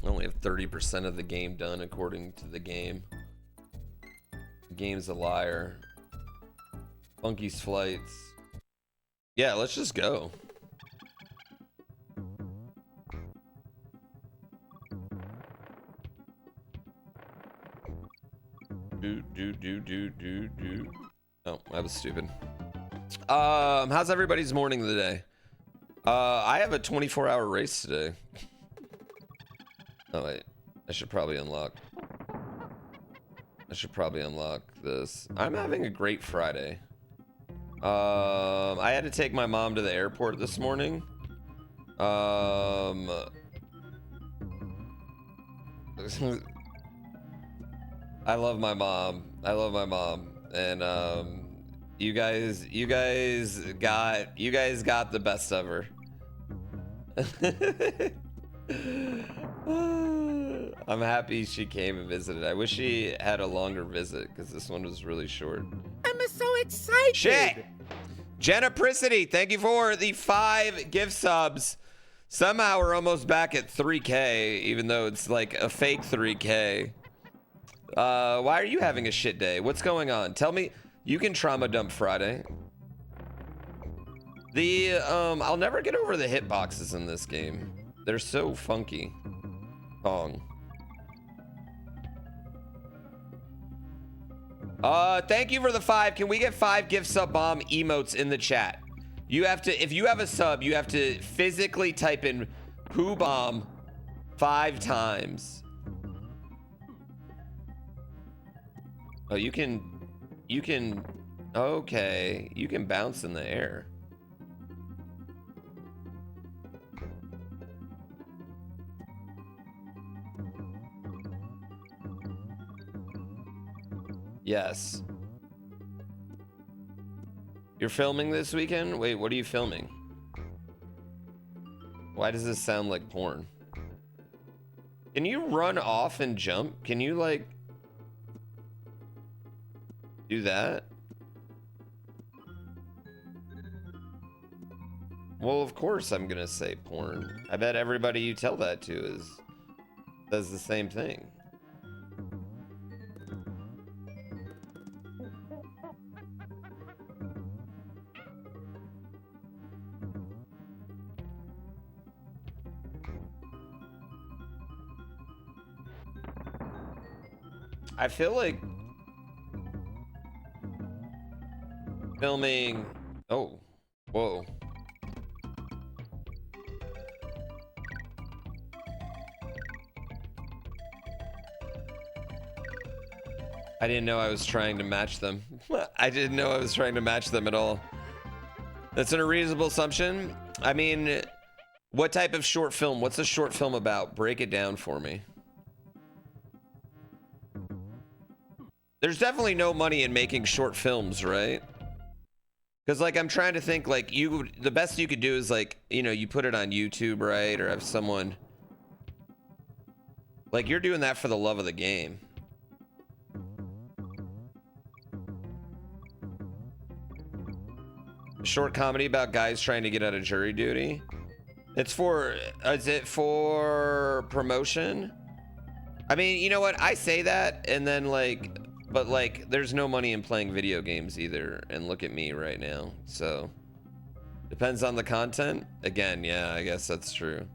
I only have 30% of the game done according to the game. The game's a liar. Funky's flights. Yeah, let's just go. Do. Oh, that was stupid. How's everybody's morning today? I have a 24-hour race today. Oh wait, I should probably unlock this. I'm having a great Friday. I had to take my mom to the airport this morning. I love my mom. And you guys got the best of her. I'm happy she came and visited. I wish she had a longer visit because this one was really short. I'm so excited. Shit. Jennipricity, thank you for the 5 gift subs. Somehow we're almost back at 3K, even though it's like a fake 3K. Why are you having a shit day? What's going on? Tell me. You can trauma dump Friday. I'll never get over the hitboxes in this game. They're so funky. Pong. Thank you for the 5. Can we get 5 gift sub bomb emotes in the chat? You have to, if you have a sub, you have to physically type in poo bomb 5 times. Oh, you can, okay, you can bounce in the air. Yes. You're filming this weekend? Wait, what are you filming? Why does this sound like porn? Can you run off and jump? Can you like do that? Well, of course I'm gonna say porn. I bet everybody you tell that to does the same thing. I feel like filming. Oh, whoa. I didn't know I was trying to match them. I didn't know I was trying to match them at all. That's an unreasonable assumption. I mean, what type of short film? What's a short film about? Break it down for me. There's definitely no money in making short films, right? Because like I'm trying to think, like the best you could do is like, you know, you put it on YouTube, right? Or have someone like, you're doing that for the love of the game. Short comedy about guys trying to get out of jury duty. It's for, is it for promotion? I mean, you know what? I say that and then like, but like, there's no money in playing video games either. And look at me right now. So depends on the content. Again, yeah, I guess that's true.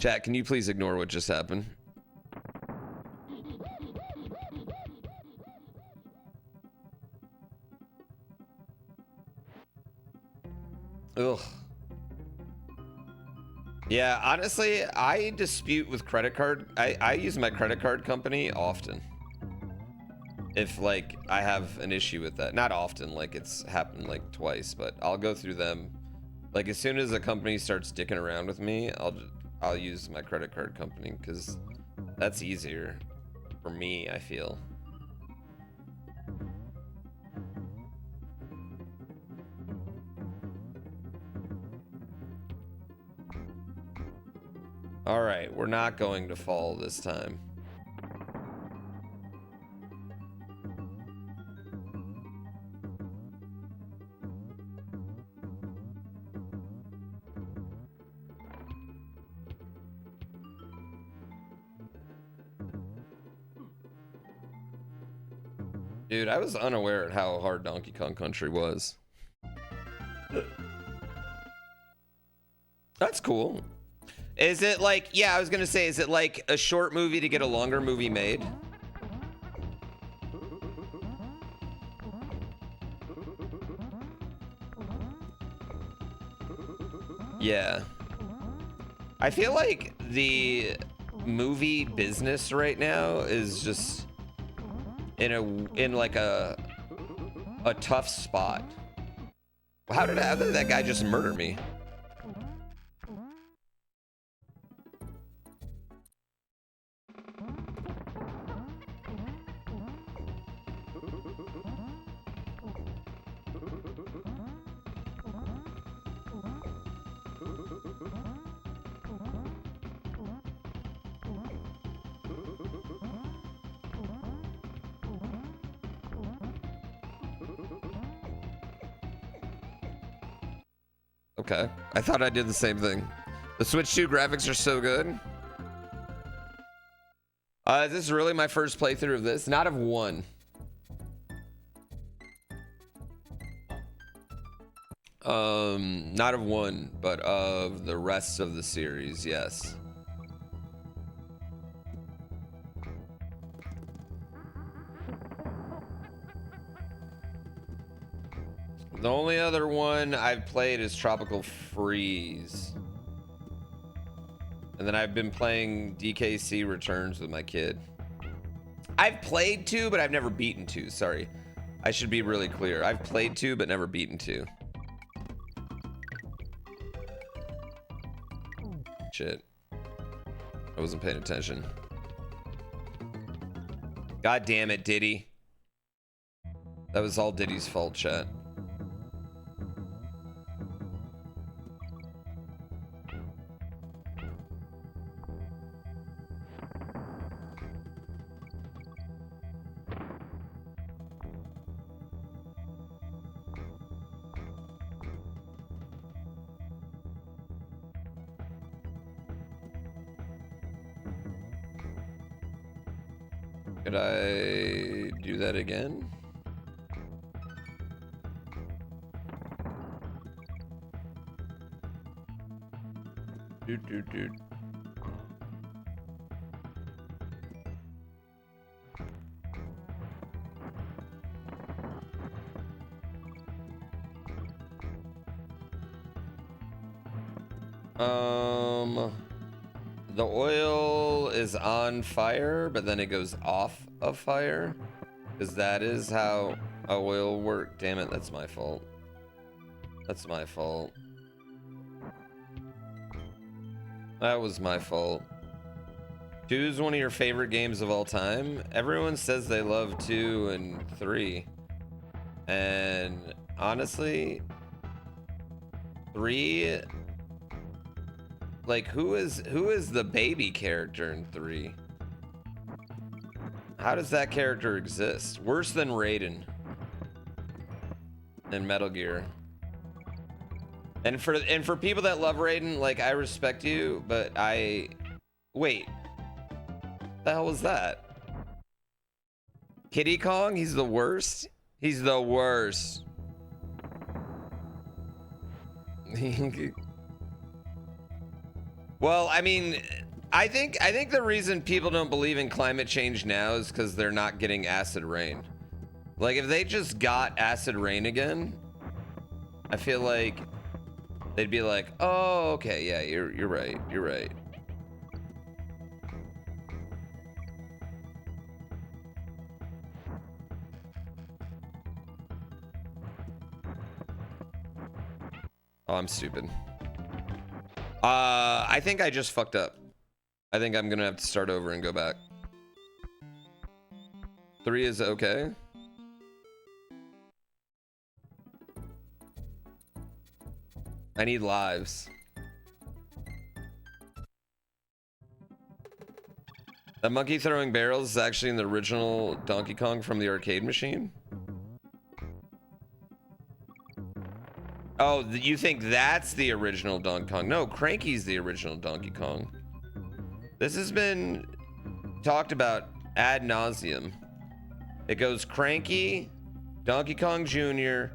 Chat, can you please ignore what just happened? Ugh. Yeah, honestly, I dispute with credit card. I use my credit card company often. If like I have an issue with that. Not often, like it's happened like twice, but I'll go through them. Like as soon as a company starts dicking around with me, I'll use my credit card company because that's easier for me, I feel. All right, we're not going to fall this time. Dude, I was unaware at how hard Donkey Kong Country was. That's cool. Is it like, yeah, I was gonna say, is it like a short movie to get a longer movie made? Yeah. I feel like the movie business right now is just in like a tough spot. How did that guy just murder me? Okay, I thought I did the same thing. The Switch 2 graphics are so good. This is really my first playthrough of this, not of one. Not of one, but of the rest of the series, yes. The only other one I've played is Tropical Freeze. And then I've been playing DKC Returns with my kid. I've played 2, but I've never beaten 2. Sorry. I should be really clear. I've played 2, but never beaten 2. Shit. I wasn't paying attention. God damn it, Diddy. That was all Diddy's fault, chat. Could I do that again? Dude. The oil is on fire, but then it goes off of fire, because that is how oil works. Damn it, that's my fault. That's my fault. That was my fault. 2 is one of your favorite games of all time. Everyone says they love 2 and 3. And honestly, 3, like, who is the baby character in 3? How does that character exist? Worse than Raiden in Metal Gear. And for people that love Raiden, like, I respect you, but wait. The hell was that? Kiddy Kong? He's the worst? He's the worst. Well, I mean, I think the reason people don't believe in climate change now is because they're not getting acid rain. Like, if they just got acid rain again, I feel like they'd be like, oh, okay, yeah, you're right, you're right. Oh, I'm stupid. I think I just fucked up. I think I'm gonna have to start over and go back. 3 is okay. I need lives. That monkey throwing barrels is actually in the original Donkey Kong from the arcade machine. Oh, you think that's the original Donkey Kong? No, Cranky's the original Donkey Kong. This has been talked about ad nauseum. It goes Cranky, Donkey Kong Jr.,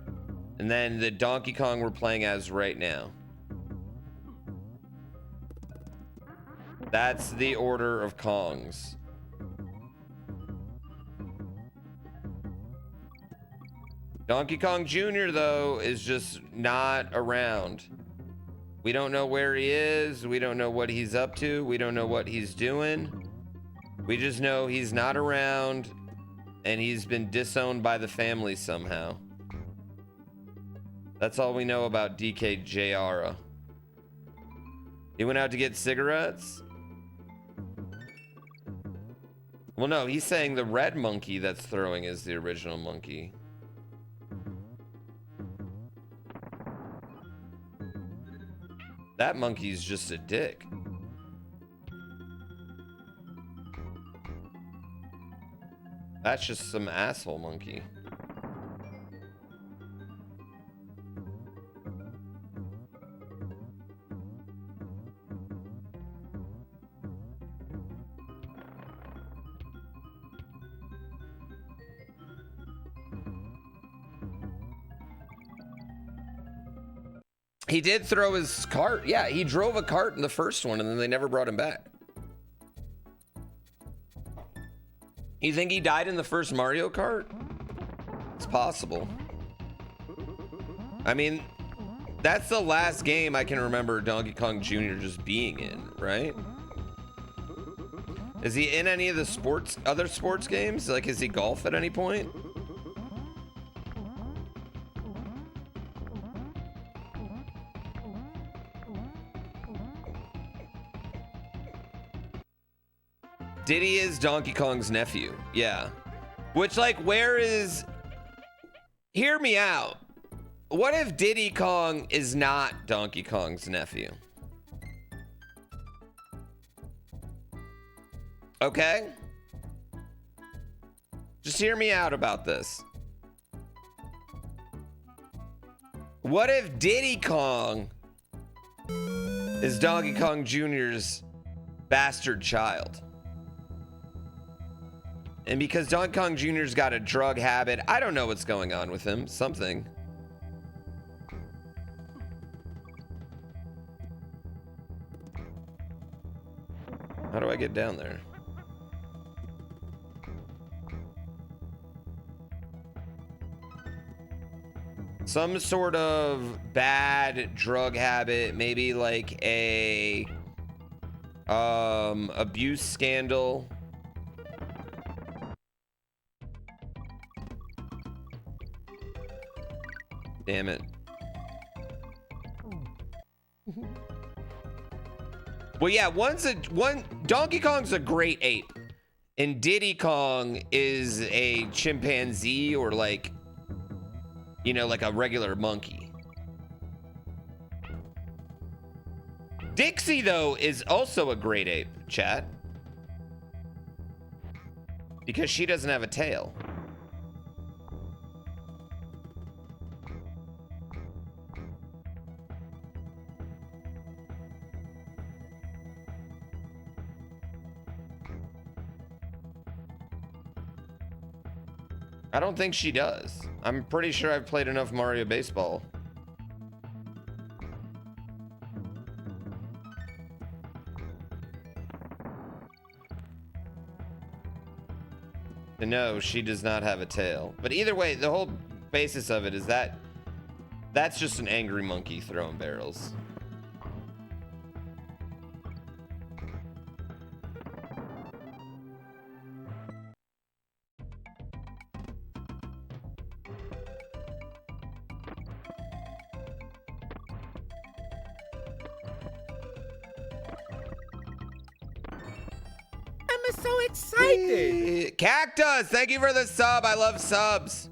and then the Donkey Kong we're playing as right now. That's the order of Kongs. Donkey Kong Jr., though, is just not around. We don't know where he is. We don't know what he's up to. We don't know what he's doing. We just know he's not around, and he's been disowned by the family somehow. That's all we know about DK Jara. He went out to get cigarettes? Well, no, he's saying the red monkey that's throwing is the original monkey. That monkey's just a dick. That's just some asshole monkey. He did throw his cart. Yeah, he drove a cart in the first one and then they never brought him back. You think he died in the first Mario Kart? It's possible. I mean, that's the last game I can remember Donkey Kong Jr. just being in, right? Is he in any of the other sports games? Like, is he golf at any point? Diddy is Donkey Kong's nephew. Yeah. Which, like, where is... Hear me out. What if Diddy Kong is not Donkey Kong's nephew? Okay? Just hear me out about this. What if Diddy Kong is Donkey Kong Jr.'s bastard child? And because Donkey Kong Jr.'s got a drug habit, I don't know what's going on with him. Something. How do I get down there? Some sort of bad drug habit, maybe like a abuse scandal. Damn it. Well, yeah, Donkey Kong's a great ape, and Diddy Kong is a chimpanzee or like, you know, like a regular monkey. Dixie, though, is also a great ape, chat, because she doesn't have a tail. I don't think she does. I'm pretty sure I've played enough Mario Baseball. No, she does not have a tail. But either way, the whole basis of it is that that's just an angry monkey throwing barrels. I'm so excited. Cactus, thank you for the sub. I love subs.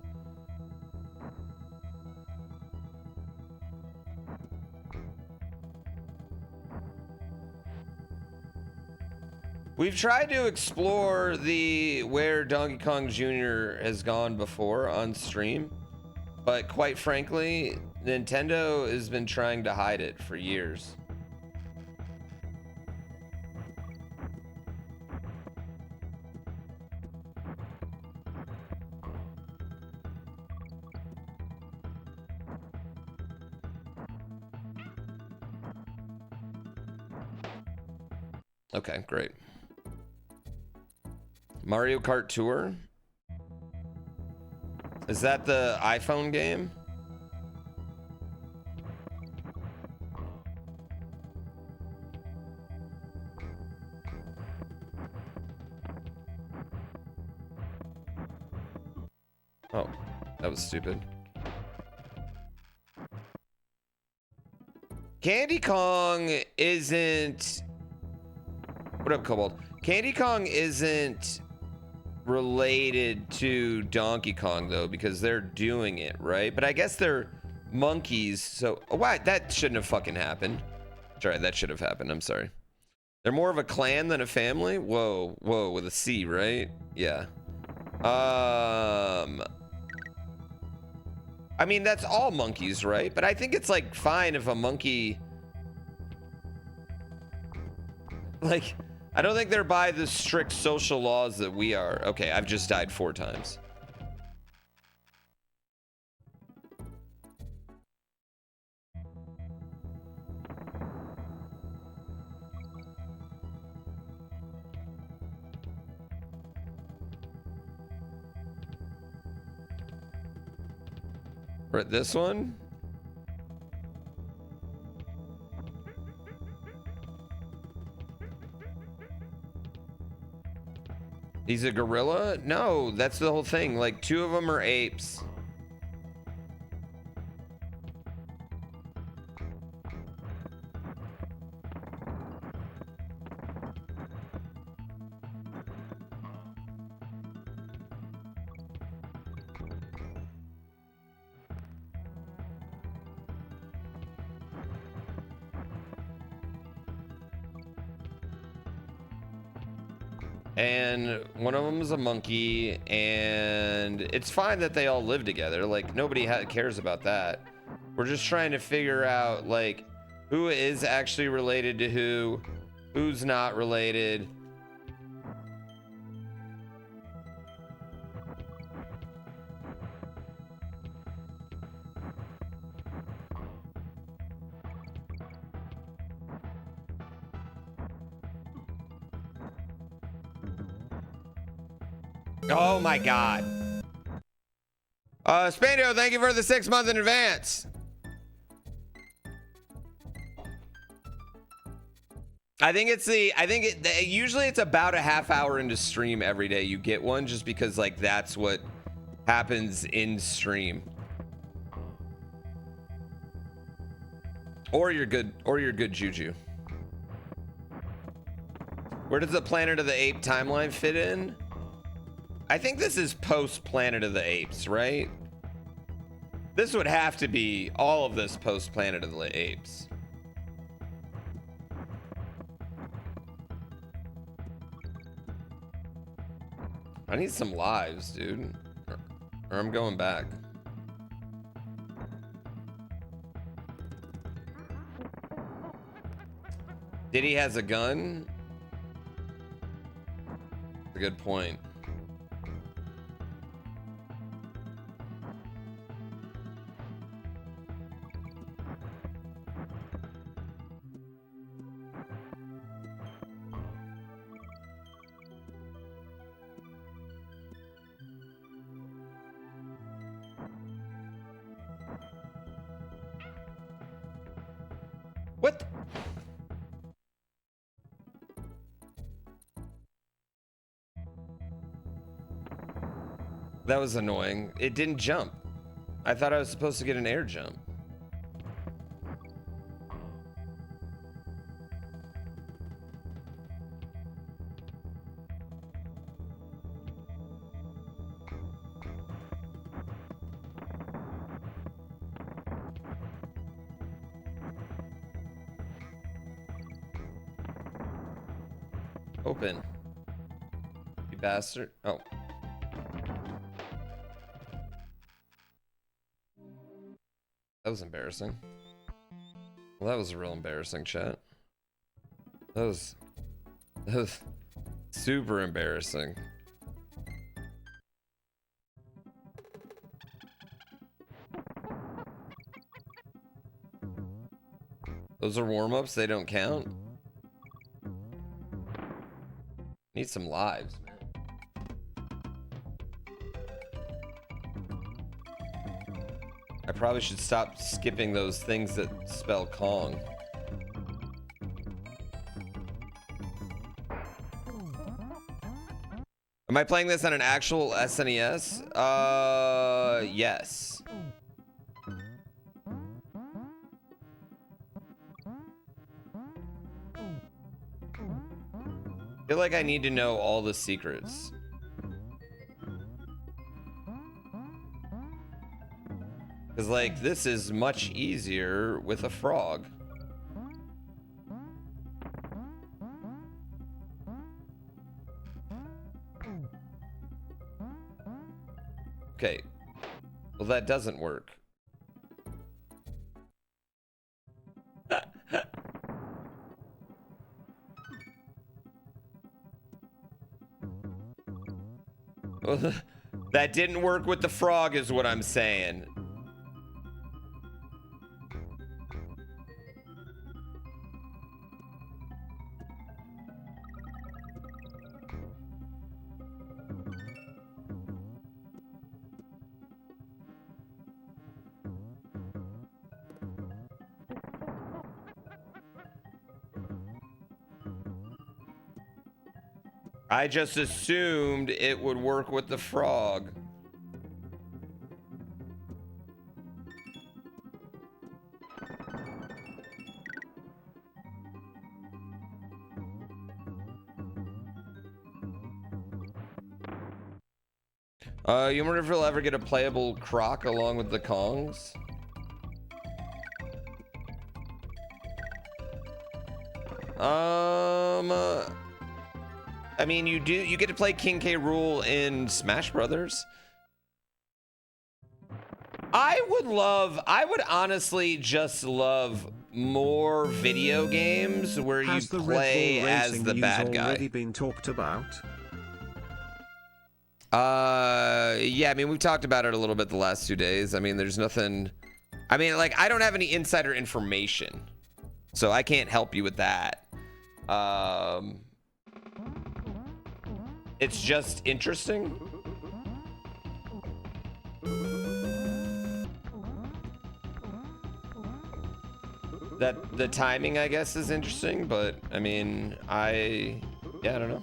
We've tried to explore where Donkey Kong Jr. has gone before on stream, but quite frankly, Nintendo has been trying to hide it for years. Okay, great. Mario Kart Tour? Is that the iPhone game? Oh, that was stupid. Candy Kong isn't... What up, Cobalt? Candy Kong isn't related to Donkey Kong, though, because they're doing it, right? But I guess they're monkeys, so... Oh, why? That shouldn't have fucking happened. Sorry, that should have happened. I'm sorry. They're more of a clan than a family? Whoa, whoa, with a C, right? Yeah. I mean, that's all monkeys, right? But I think it's, like, fine if a monkey... Like, I don't think they're by the strict social laws that we are. Okay, I've just died 4 times. We're at this one? He's a gorilla? No, that's the whole thing. Like, 2 of them are apes. And one of them is a monkey, and it's fine that they all live together. Like, nobody cares about that. We're just trying to figure out, like, who is actually related to who, who's not related. Oh my God. Spando, thank you for the 6 months in advance. Usually it's about a half hour into stream every day you get one, just because like that's what happens in stream. Or you're good juju. Where does the Planet of the Ape timeline fit in? I think this is post Planet of the Apes, right? This would have to be all of this post Planet of the Apes. I need some lives, dude. Or I'm going back. Diddy has a gun? That's a good point. What? That was annoying. It didn't jump. I thought I was supposed to get an air jump. Open. You bastard. Oh. That was embarrassing. Well, that was real embarrassing, chat. That was super embarrassing. Those are warm-ups, they don't count. Need some lives, man. I probably should stop skipping those things that spell Kong. Am I playing this on an actual SNES? Yes. I feel like I need to know all the secrets. Because, like, this is much easier with a frog. Okay. Well, that doesn't work. That didn't work with the frog is what I'm saying. I just assumed it would work with the frog. You wonder if we'll ever get a playable croc along with the Kongs? I mean, you get to play King K. Rool in Smash Brothers. I would honestly just love more video games where you play as the bad guy. Already been talked about? Yeah, I mean, we've talked about it a little bit the last 2 days. I mean, there's nothing, I mean, like, I don't have any insider information, so I can't help you with that. It's just interesting. That the timing, I guess, is interesting, but I mean, yeah, I don't know.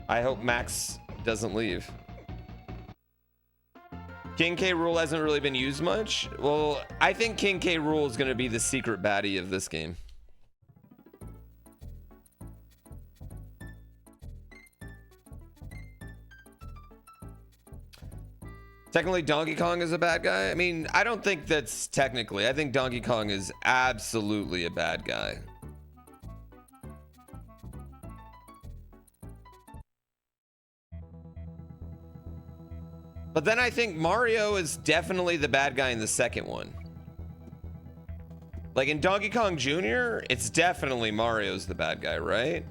I hope Max doesn't leave. King K. Rool hasn't really been used much. Well, I think King K. Rool is going to be the secret baddie of this game. Technically, Donkey Kong is a bad guy. I mean, I don't think that's technically. I think Donkey Kong is absolutely a bad guy. But then I think Mario is definitely the bad guy in the second one. Like in Donkey Kong Jr., it's definitely Mario's the bad guy, right?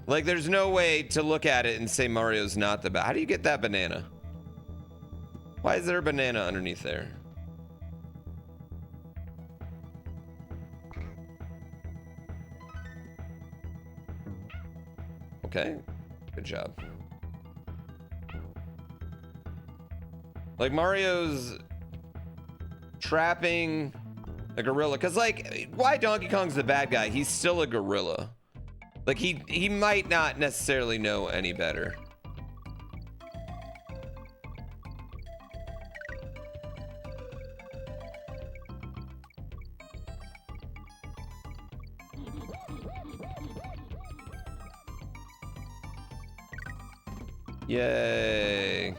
Like there's no way to look at it and say Mario's not the bad. How do you get that banana? Why is there a banana underneath there? Okay, good job. Like Mario's trapping a gorilla, because like why Donkey Kong's the bad guy? He's still a gorilla. Like he might not necessarily know any better. Yay.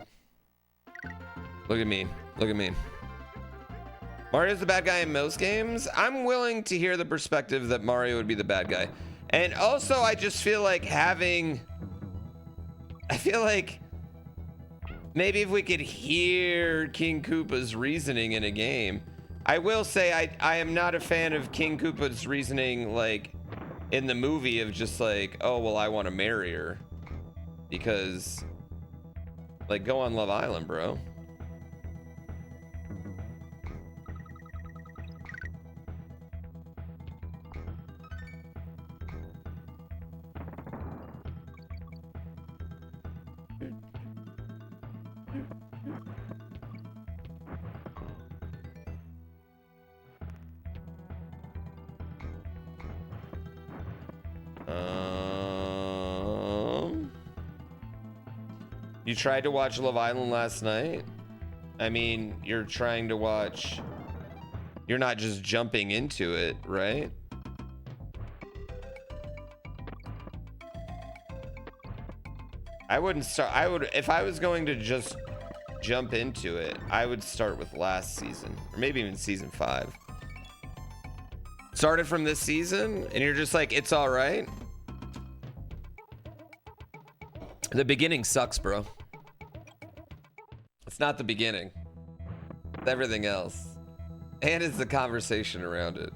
Look at me. Look at me. Mario's the bad guy in most games. I'm willing to hear the perspective that Mario would be the bad guy. And also, I just feel like I feel like maybe if we could hear King Koopa's reasoning in a game. I will say I am not a fan of King Koopa's reasoning like in the movie of just like, oh, well, I want to marry her. Because like go on Love Island, bro. You tried to watch Love Island last night? I mean, you're trying to watch... You're not just jumping into it, right? I wouldn't start... if I was going to just jump into it, I would start with last season. Or maybe even season 5. Started from this season, and you're just like, it's alright? The beginning sucks, bro. It's not the beginning. It's everything else. And it's the conversation around it.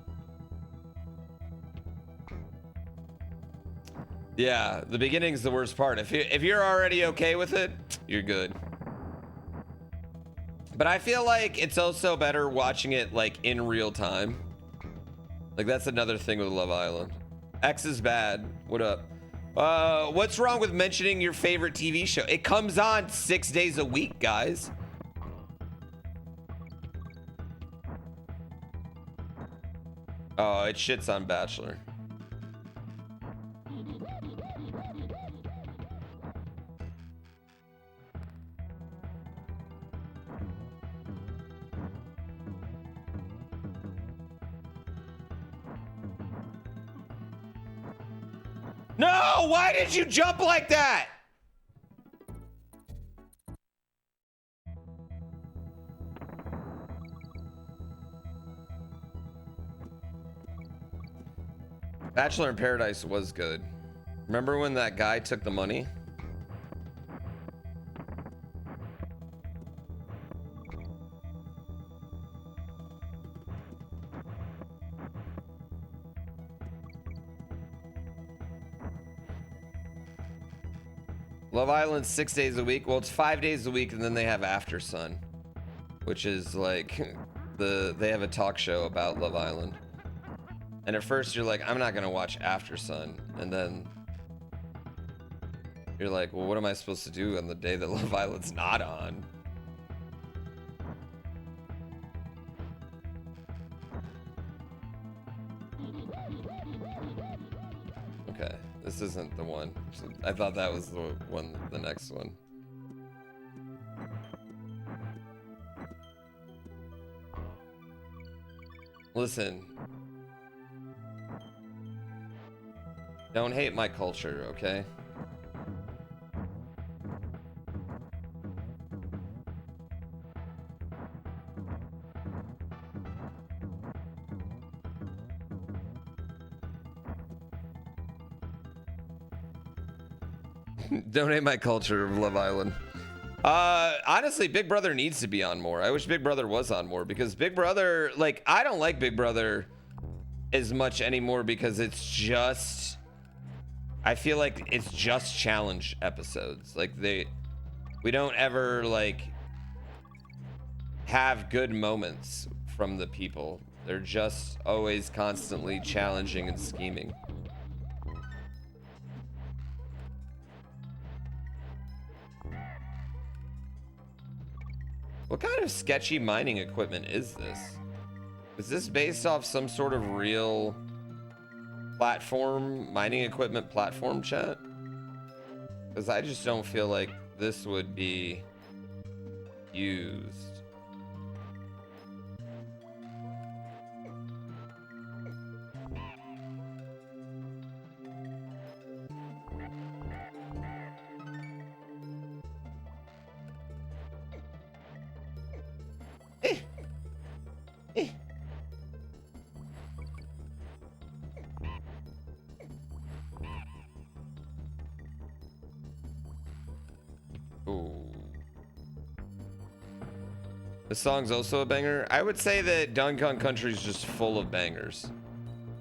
Yeah, the beginning's the worst part. If you're already okay with it, you're good. But I feel like it's also better watching it like in real time. Like that's another thing with Love Island. X is bad. What up? What's wrong with mentioning your favorite TV show? It comes on 6 days a week, guys. Oh, it shits on Bachelor. No, why did you jump like that? Bachelor in Paradise was good. Remember when that guy took the money? Love Island 6 days a week. Well, it's 5 days a week, and then they have After Sun, which is like they have a talk show about Love Island. And at first you're like, I'm not gonna watch After Sun, and then you're like, well, what am I supposed to do on the day that Love Island's not on? Okay, this isn't the one. I thought that was the one, the next one. Listen. Don't hate my culture, okay? Don't hate my culture of Love Island. Honestly, Big Brother needs to be on more. I wish Big Brother was on more because Big Brother, like, I don't like Big Brother as much anymore because it's just, I feel like it's just challenge episodes. Like we don't ever like have good moments from the people. They're just always constantly challenging and scheming. What kind of sketchy mining equipment is this? Is this based off some sort of real platform, mining equipment platform chat? Because I just don't feel like this would be used. Ooh. The song's also a banger. I would say that Donkey Kong Country is just full of bangers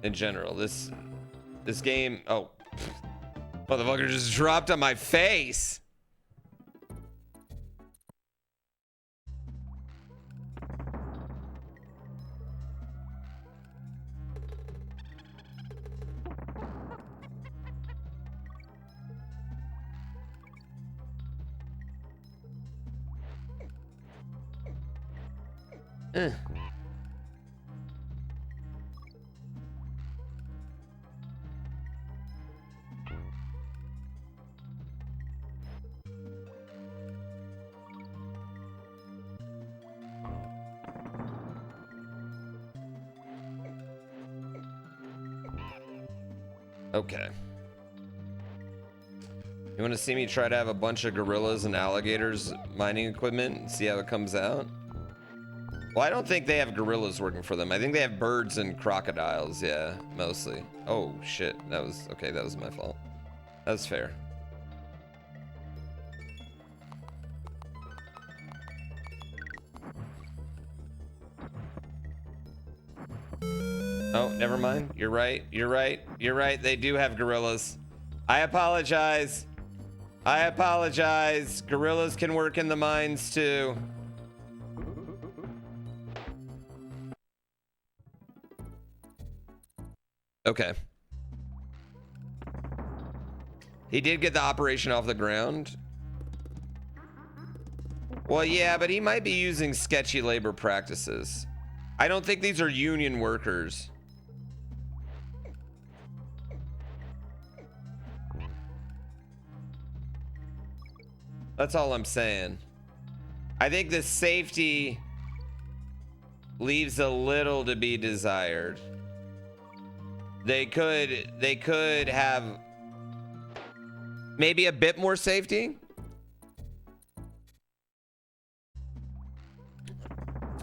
in general. This game, oh, motherfucker just dropped on my face. Eh. Okay. You want to see me try to have a bunch of gorillas and alligators mining equipment and see how it comes out? Well, I don't think they have gorillas working for them. I think they have birds and crocodiles, yeah, mostly. Oh, shit. That was... Okay, that was my fault. That's fair. Oh, never mind. You're right. You're right. You're right. They do have gorillas. I apologize. I apologize. Gorillas can work in the mines too. Okay. He did get the operation off the ground. Well, yeah, but he might be using sketchy labor practices. I don't think these are union workers. That's all I'm saying. I think the safety leaves a little to be desired. They could have maybe a bit more safety.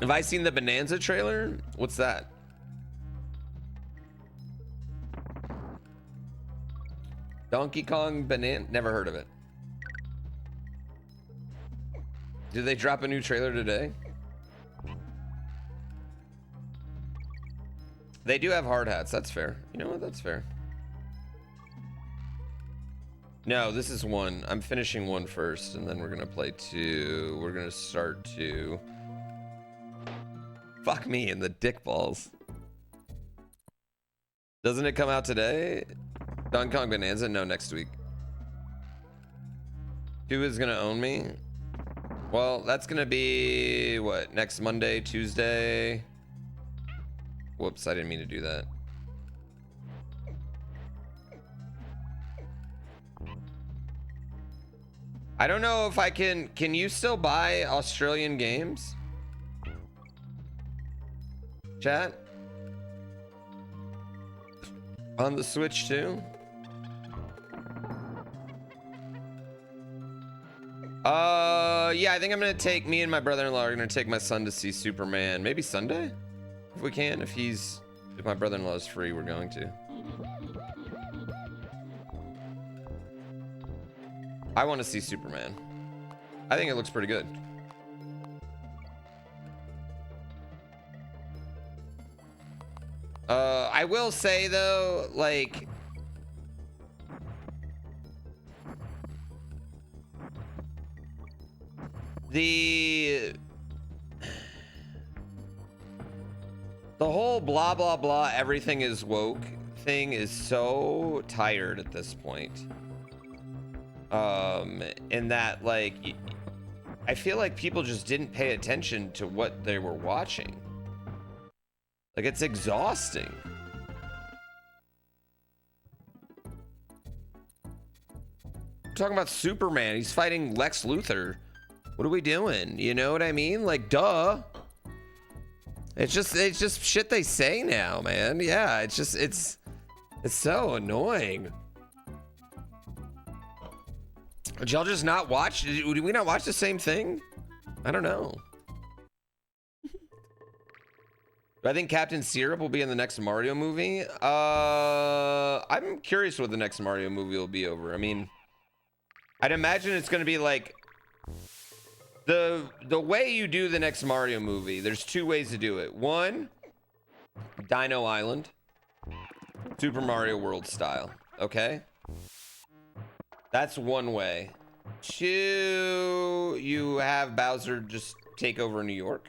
Have I seen the Bonanza trailer? What's that? Donkey Kong Bonanza? Never heard of it. Did they drop a new trailer today? They do have hard hats. That's fair. You know what? That's fair. No, this is one. I'm finishing one first, and then we're gonna play two. We're gonna start two. Fuck me in the dick balls. Doesn't it come out today? Donkey Kong Bonanza? No, next week. Who is gonna own me? Well, that's gonna be what, next Monday, Tuesday. Whoops, I didn't mean to do that. I don't know if I can you still buy Australian games? Chat? On the Switch too? Yeah, I think I'm gonna take, me and my brother-in-law are gonna take my son to see Superman. Maybe Sunday? If we can, if my brother-in-law is free, we're going to. I want to see Superman. I think it looks pretty good. I will say though, like, the whole blah blah blah everything is woke thing is so tired at this point. In that, like, I feel like people just didn't pay attention to what they were watching. Like, it's exhausting. I'm talking about Superman. He's fighting Lex Luthor. What are we doing? You know what I mean? Like, duh. It's just shit they say now, man. Yeah, it's so annoying. Did y'all just not watch? Did we not watch the same thing? I don't know. Do I think Captain Syrup will be in the next Mario movie? I'm curious what the next Mario movie will be over. I mean, I'd imagine it's going to be like the way you do the next Mario movie. There's two ways to do it. One, Dino Island, Super Mario World style. Okay, that's one way. Two, you have Bowser just take over New York,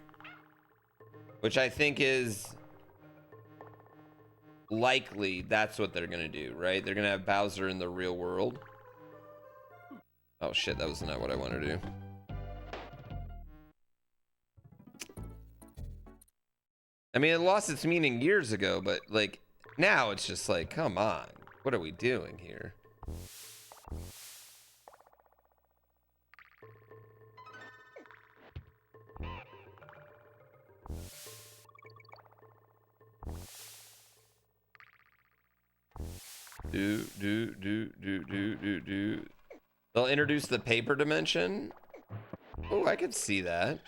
which I think is likely that's what they're gonna do, right? They're gonna have Bowser in the real world. Oh shit, that was not what I wanted to do. I mean, it lost its meaning years ago, but like now it's just like, come on, what are we doing here? Do. They'll introduce the paper dimension. Oh, I could see that.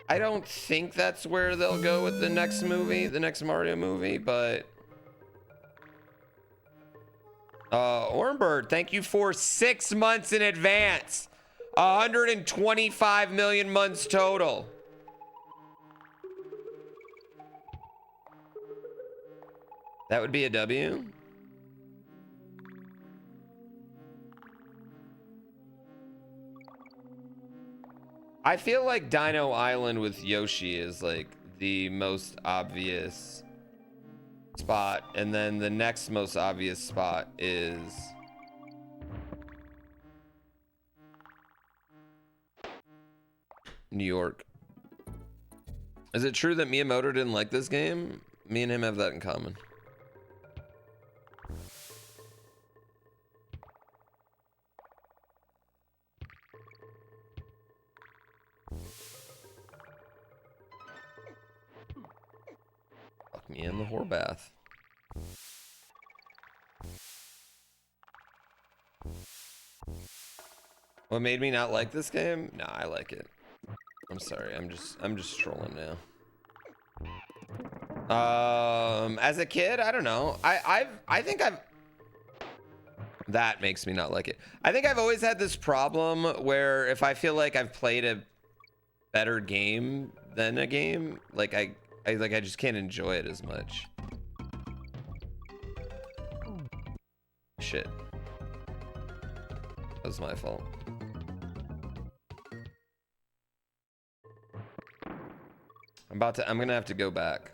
I don't think that's where they'll go with the next movie, the next Mario movie, but Ormbird, thank you for 6 months in advance. 125 million months total. That would be a W. I feel like Dino Island with Yoshi is like the most obvious spot, and then the next most obvious spot is New York. Is it true that Miyamoto didn't like this game? Me and him have that in common. Fuck me in the whore bath. What made me not like this game? Nah, I like it. I'm sorry. I'm just trolling now. As a kid, I don't know. I think I've that makes me not like it. I think I've always had this problem where if I feel like I've played a better game than a game, like I just can't enjoy it as much. Shit. That was my fault. I'm gonna have to go back.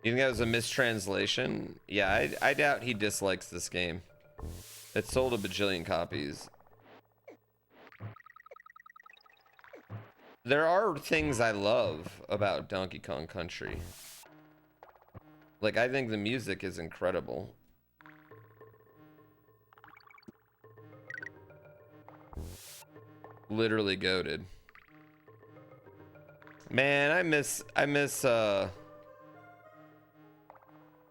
You think that was a mistranslation? Yeah, I doubt he dislikes this game. It sold a bajillion copies. There are things I love about Donkey Kong Country. Like, I think the music is incredible. Literally goated. Man, I miss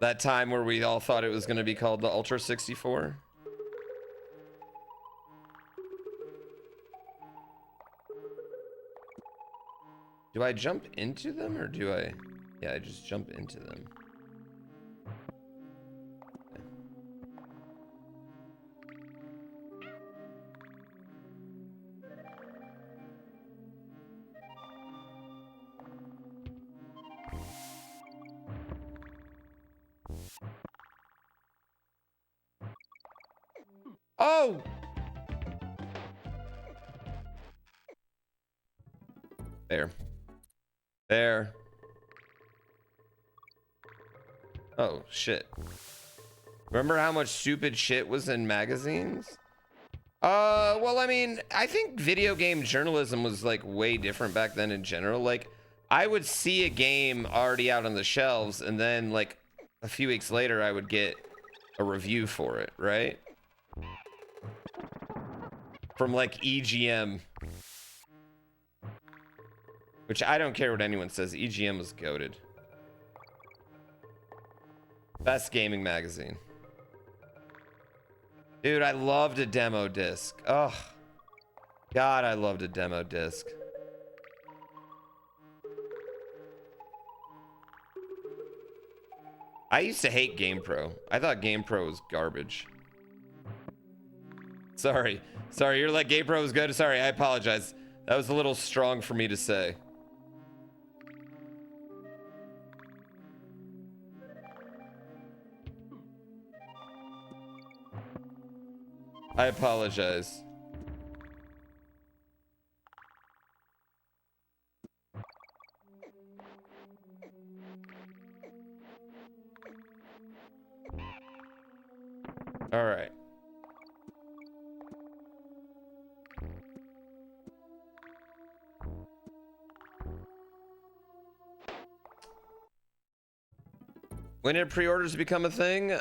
that time where we all thought it was going to be called the Ultra 64. Do I jump into them or do I? Yeah, I just jump into them. Oh! There. There. Oh, shit. Remember how much stupid shit was in magazines? Well, I mean, I think video game journalism was like way different back then in general. Like, I would see a game already out on the shelves, and then like a few weeks later, I would get a review for it, right? From like EGM. Which I don't care what anyone says. EGM was goated. Best gaming magazine. Dude, I loved a demo disc. Oh, God, I loved a demo disc. I used to hate GamePro. I thought GamePro was garbage. Sorry, you're like GamePro was good. Sorry, I apologize. That was a little strong for me to say. I apologize. All right. When did pre-orders become a thing?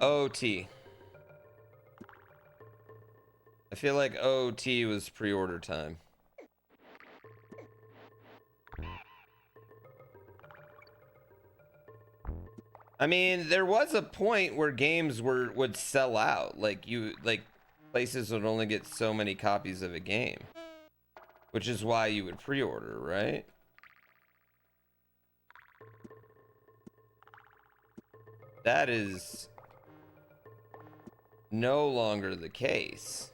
OT. I feel like OT was pre-order time. I mean, there was a point where games would sell out. Like places would only get so many copies of a game, which is why you would pre-order, right? That is no longer the case.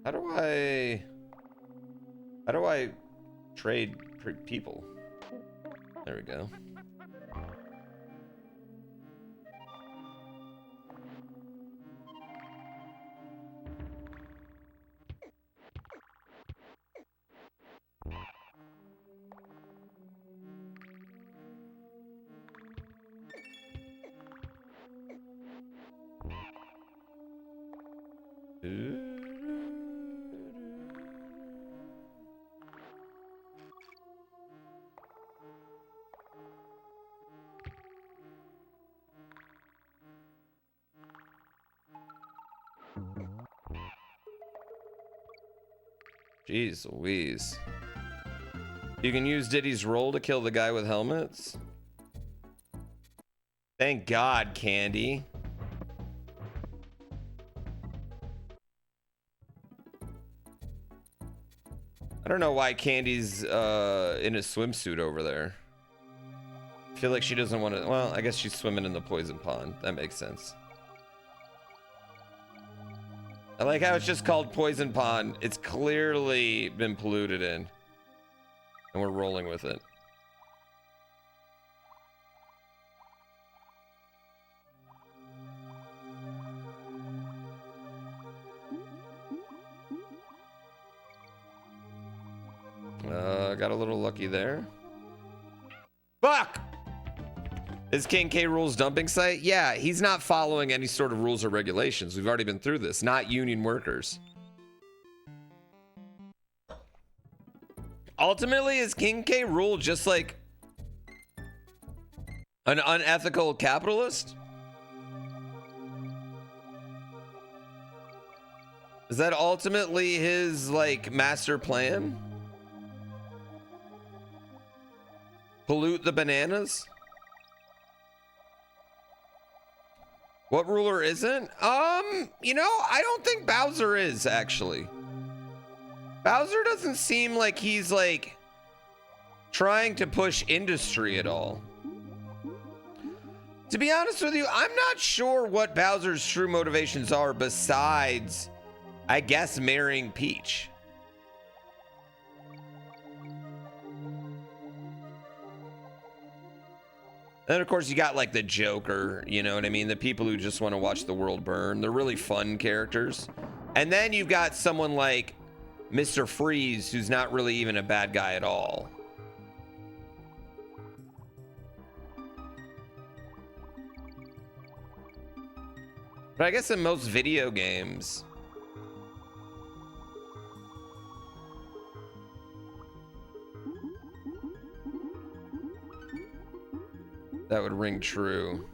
How do I trade people? There we go. Jeez Louise. You can use Diddy's roll to kill the guy with helmets? Thank God, Candy. I don't know why Candy's in a swimsuit over there. I feel like she doesn't want to. Well, I guess she's swimming in the poison pond. That makes sense. I like how it's just called Poison Pond. It's clearly been polluted in. And we're rolling with it. Got a little lucky there. Fuck! Is King K. Rool's dumping site? Yeah, he's not following any sort of rules or regulations. We've already been through this. Not union workers. Ultimately, is King K. Rool just like an unethical capitalist? Is that ultimately his like master plan? Pollute the bananas? What ruler isn't? You know, I don't think Bowser is, actually. Bowser doesn't seem like he's, like, trying to push industry at all. To be honest with you, I'm not sure what Bowser's true motivations are besides, I guess, marrying Peach. Then, of course, you got, like, the Joker, you know what I mean? The people who just want to watch the world burn. They're really fun characters. And then you've got someone like Mr. Freeze, who's not really even a bad guy at all. But I guess in most video games... that would ring true.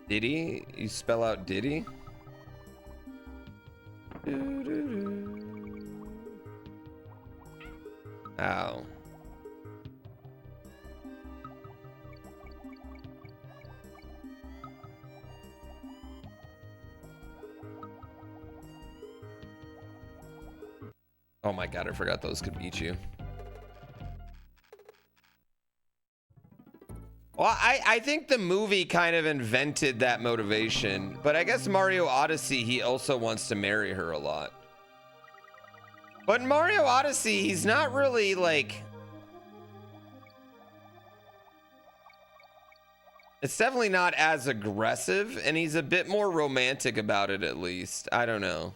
Diddy? You spell out Diddy? Ow. Oh my god, I forgot those could beat you. Well, I think the movie kind of invented that motivation, but I guess Mario Odyssey, he also wants to marry her a lot. But in Mario Odyssey, he's not really like... It's definitely not as aggressive, and he's a bit more romantic about it, at least. I don't know.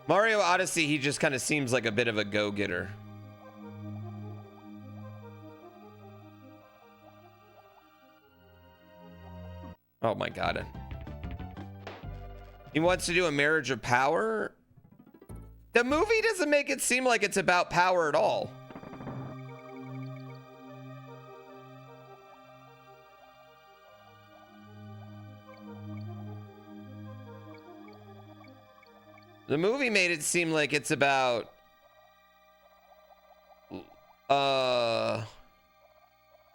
Mario Odyssey, he just kind of seems like a bit of a go-getter. Oh my god. He wants to do a marriage of power? The movie doesn't make it seem like it's about power at all. The movie made it seem like it's about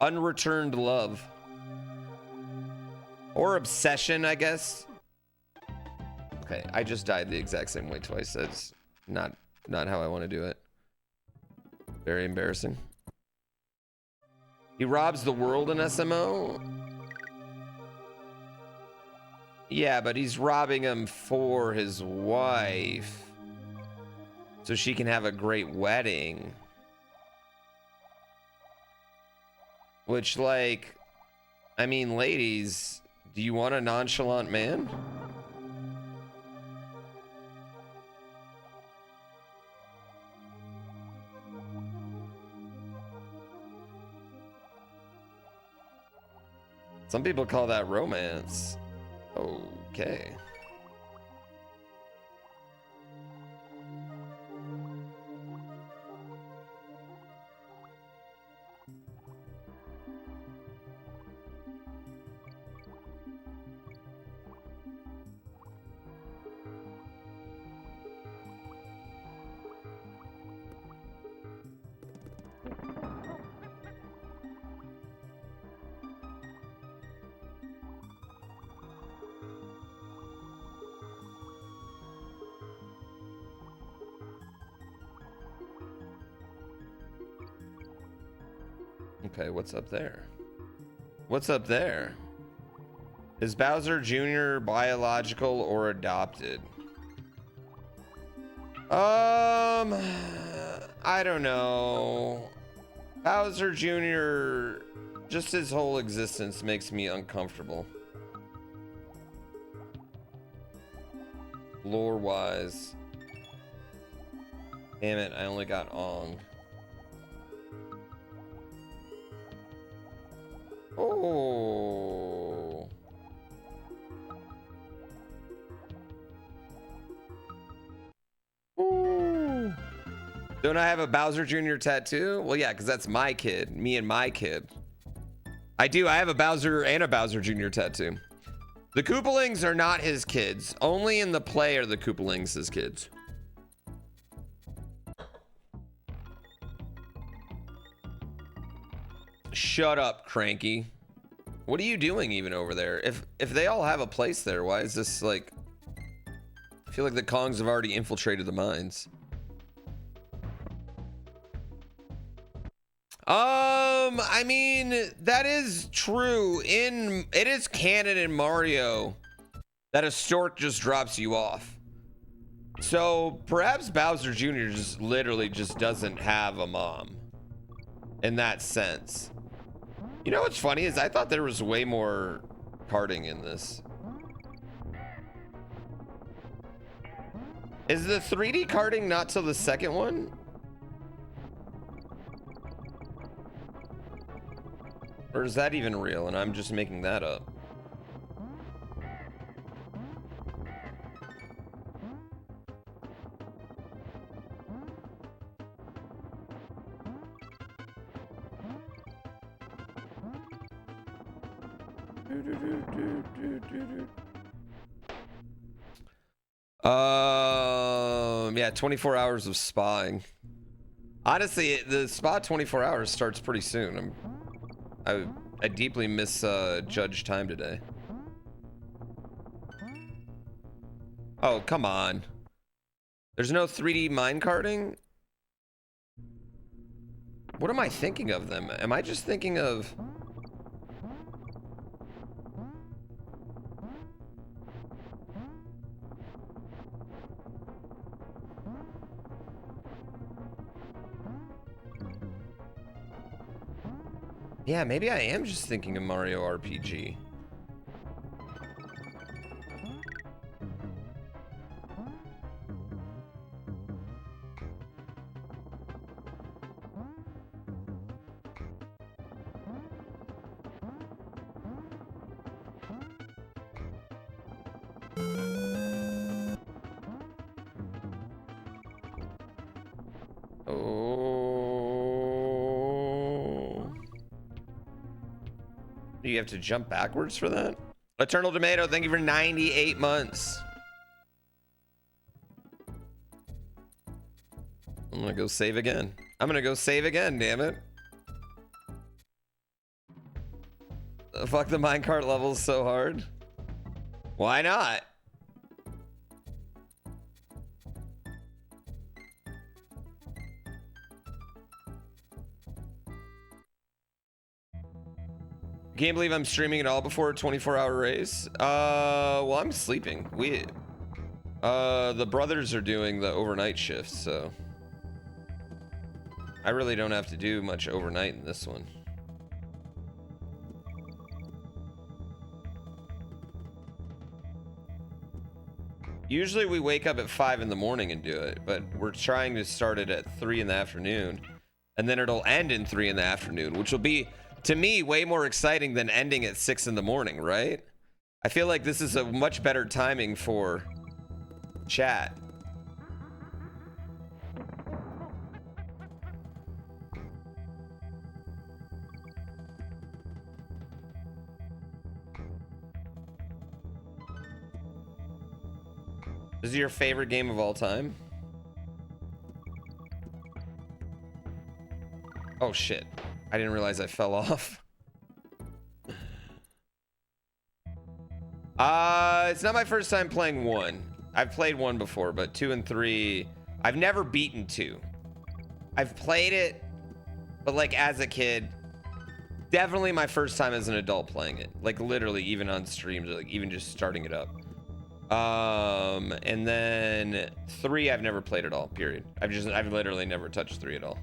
unreturned love or obsession, I guess. Okay, I just died the exact same way twice. That's not how I want to do it. Very embarrassing. He robs the world in SMO. Yeah, but he's robbing him for his wife, so she can have a great wedding. Which, like, I mean, ladies, do you want a nonchalant man? Some people call that romance. Okay. Okay, what's up there? What's up there? Is Bowser Jr. biological or adopted? I don't know. Bowser Jr., just his whole existence makes me uncomfortable. Lore-wise. Damn it, I only got Ong. Oh. Ooh. Don't I have a Bowser Jr. tattoo? Well, yeah, because that's my kid. Me and my kid. I do. I have a Bowser and a Bowser Jr. tattoo. The Koopalings are not his kids. Only in the play are the Koopalings his kids. Shut up, Cranky. What are you doing even over there? If they all have a place there, why is this like... I feel like the Kongs have already infiltrated the mines. I mean, that is true. It is canon in Mario that a stork just drops you off. So perhaps Bowser Jr. just literally just doesn't have a mom in that sense. You know what's funny is I thought there was way more karting in this. Is the 3D karting not till the second one? Or is that even real and I'm just making that up? Yeah, 24 hours of spying. Honestly, the spa 24 hours starts pretty soon. I deeply miss Judge time today. Oh, come on. There's no 3D minecarting? What am I thinking of them? Am I just thinking of... Yeah, maybe I am just thinking of Mario RPG. Oh. Do you have to jump backwards for that? Eternal Tomato, thank you for 98 months. I'm gonna go save again. I'm gonna go save again, damn it. Fuck the minecart levels so hard. Why not? Can't believe I'm streaming it all before a 24-hour race. Well, I'm sleeping. The brothers are doing the overnight shifts, so I really don't have to do much overnight in this one. Usually we wake up at 5 in the morning and do it, but we're trying to start it at 3 in the afternoon, and then it'll end in 3 in the afternoon, which will be, to me, way more exciting than ending at 6 in the morning, right? I feel like this is a much better timing for chat. This is your favorite game of all time? Oh shit. I didn't realize I fell off. It's not my first time playing 1. I've played 1 before, but 2 and 3, I've never beaten 2. I've played it, but like as a kid, definitely my first time as an adult playing it. Like literally even on streams, or like even just starting it up. And then 3 I've never played at all, period. I've literally never touched 3 at all.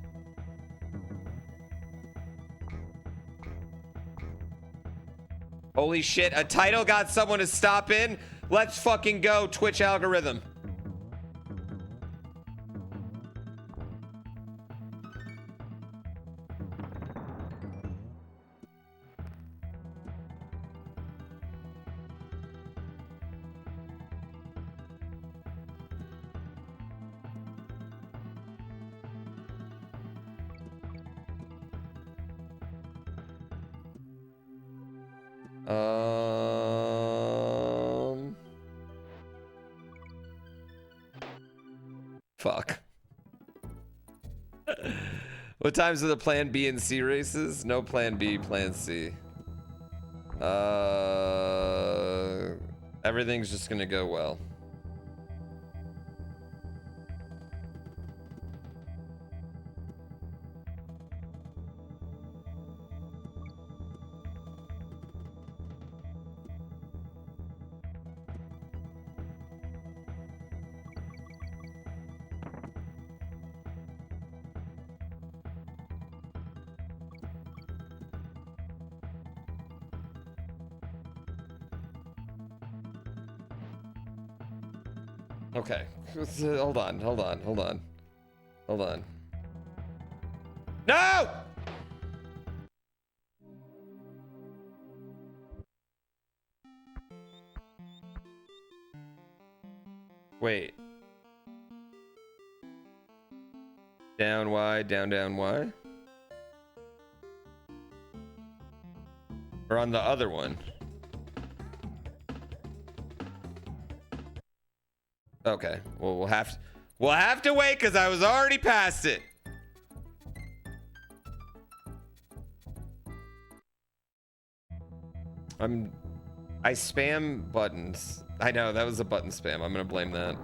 Holy shit, a title got someone to stop in. Let's fucking go, Twitch algorithm. Fuck. What times are the plan B and C races? No plan B, plan C. Everything's just gonna go well. Okay, hold on. No! Wait. Down Y, down Y? Or on the other one? Okay, well we'll have to wait because I was already past it. I spam buttons. I know that was a button spam. I'm gonna blame that.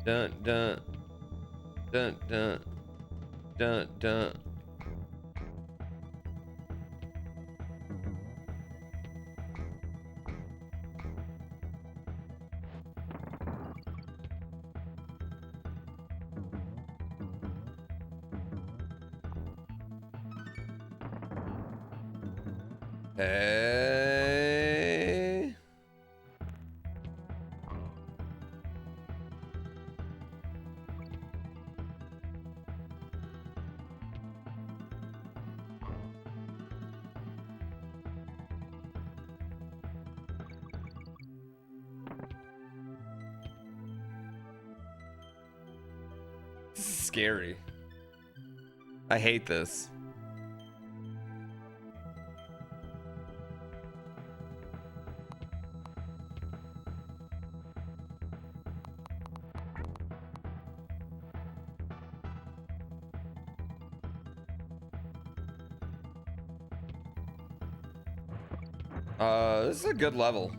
Dun dun dun dun dun dun. Hey. This is scary. I hate this. This is a good level.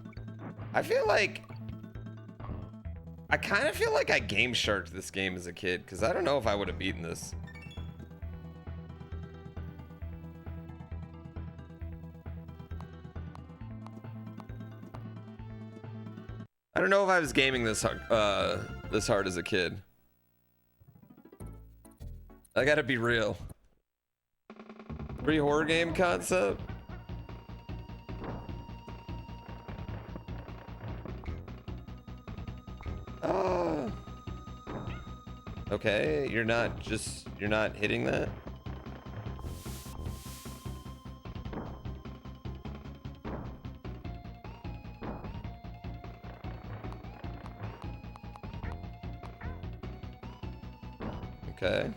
I kind of feel like I game sharked this game as a kid, because I don't know if I would have beaten this. I don't know if I was gaming this hard as a kid. I gotta be real. Free horror game concept? Okay, you're not hitting that? Okay.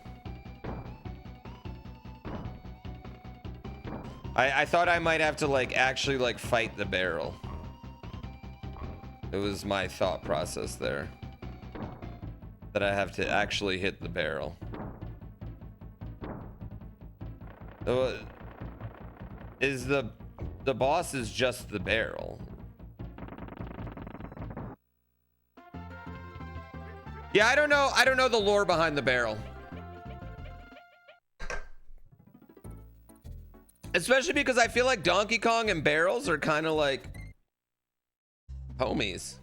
I thought I might have to like actually like fight the barrel. It was my thought process there. That I have to actually hit the barrel. Is the boss is just the barrel? Yeah, I don't know the lore behind the barrel. Especially because I feel like Donkey Kong and barrels are kind of like homies.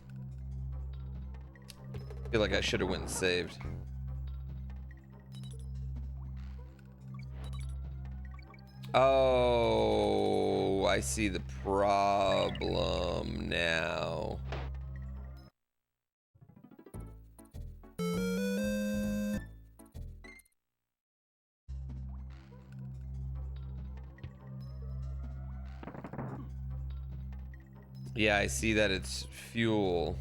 I feel like I should have went and saved. Oh, I see the problem now. Yeah, I see that it's fuel.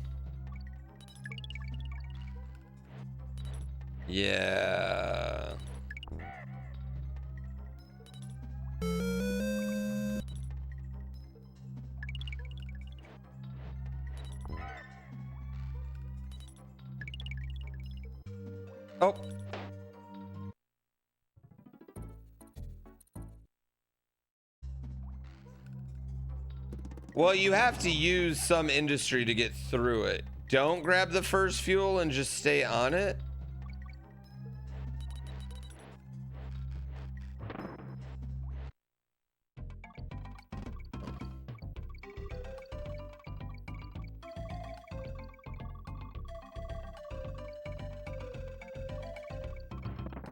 Yeah. Oh. Well, you have to use some industry to get through it. Don't grab the first fuel and just stay on it.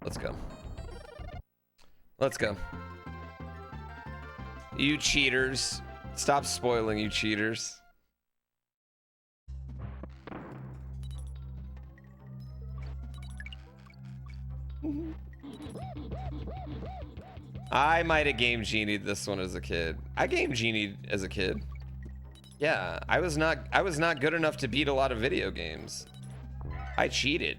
Let's go. Let's go. You cheaters. Stop spoiling, you cheaters. I might have game genied this one as a kid. I game genied as a kid. Yeah, I was not good enough to beat a lot of video games. I cheated.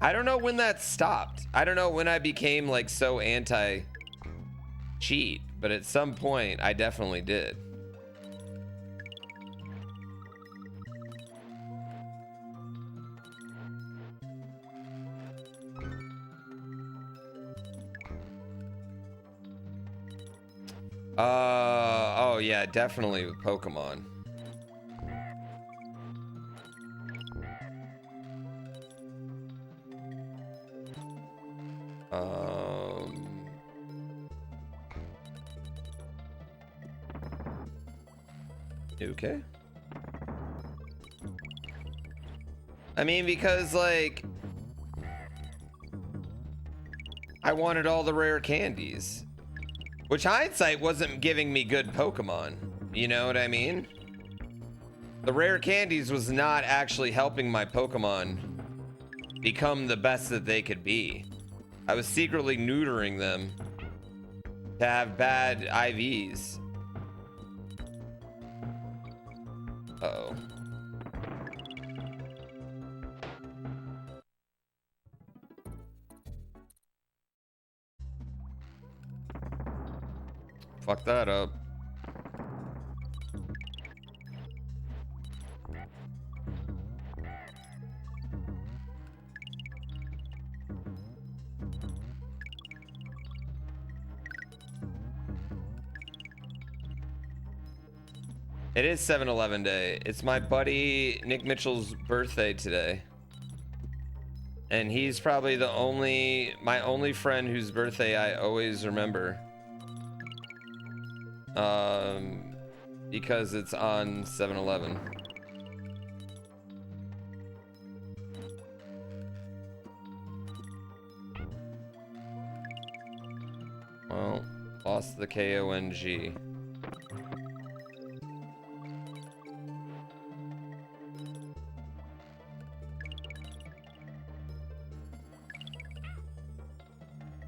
I don't know when that stopped. I don't know when I became like so anti-cheat, but at some point I definitely did. Oh yeah, definitely with Pokemon. Okay. I mean, because like I wanted all the rare candies. Which hindsight wasn't giving me good Pokemon. You know what I mean? The rare candies was not actually helping my Pokemon become the best that they could be. I was secretly neutering them to have bad IVs. Uh-oh. Fuck that up. It is 7-Eleven day. It's my buddy Nick Mitchell's birthday today. And he's probably my only friend whose birthday I always remember. Because it's on 7-Eleven. Well, lost the KONG.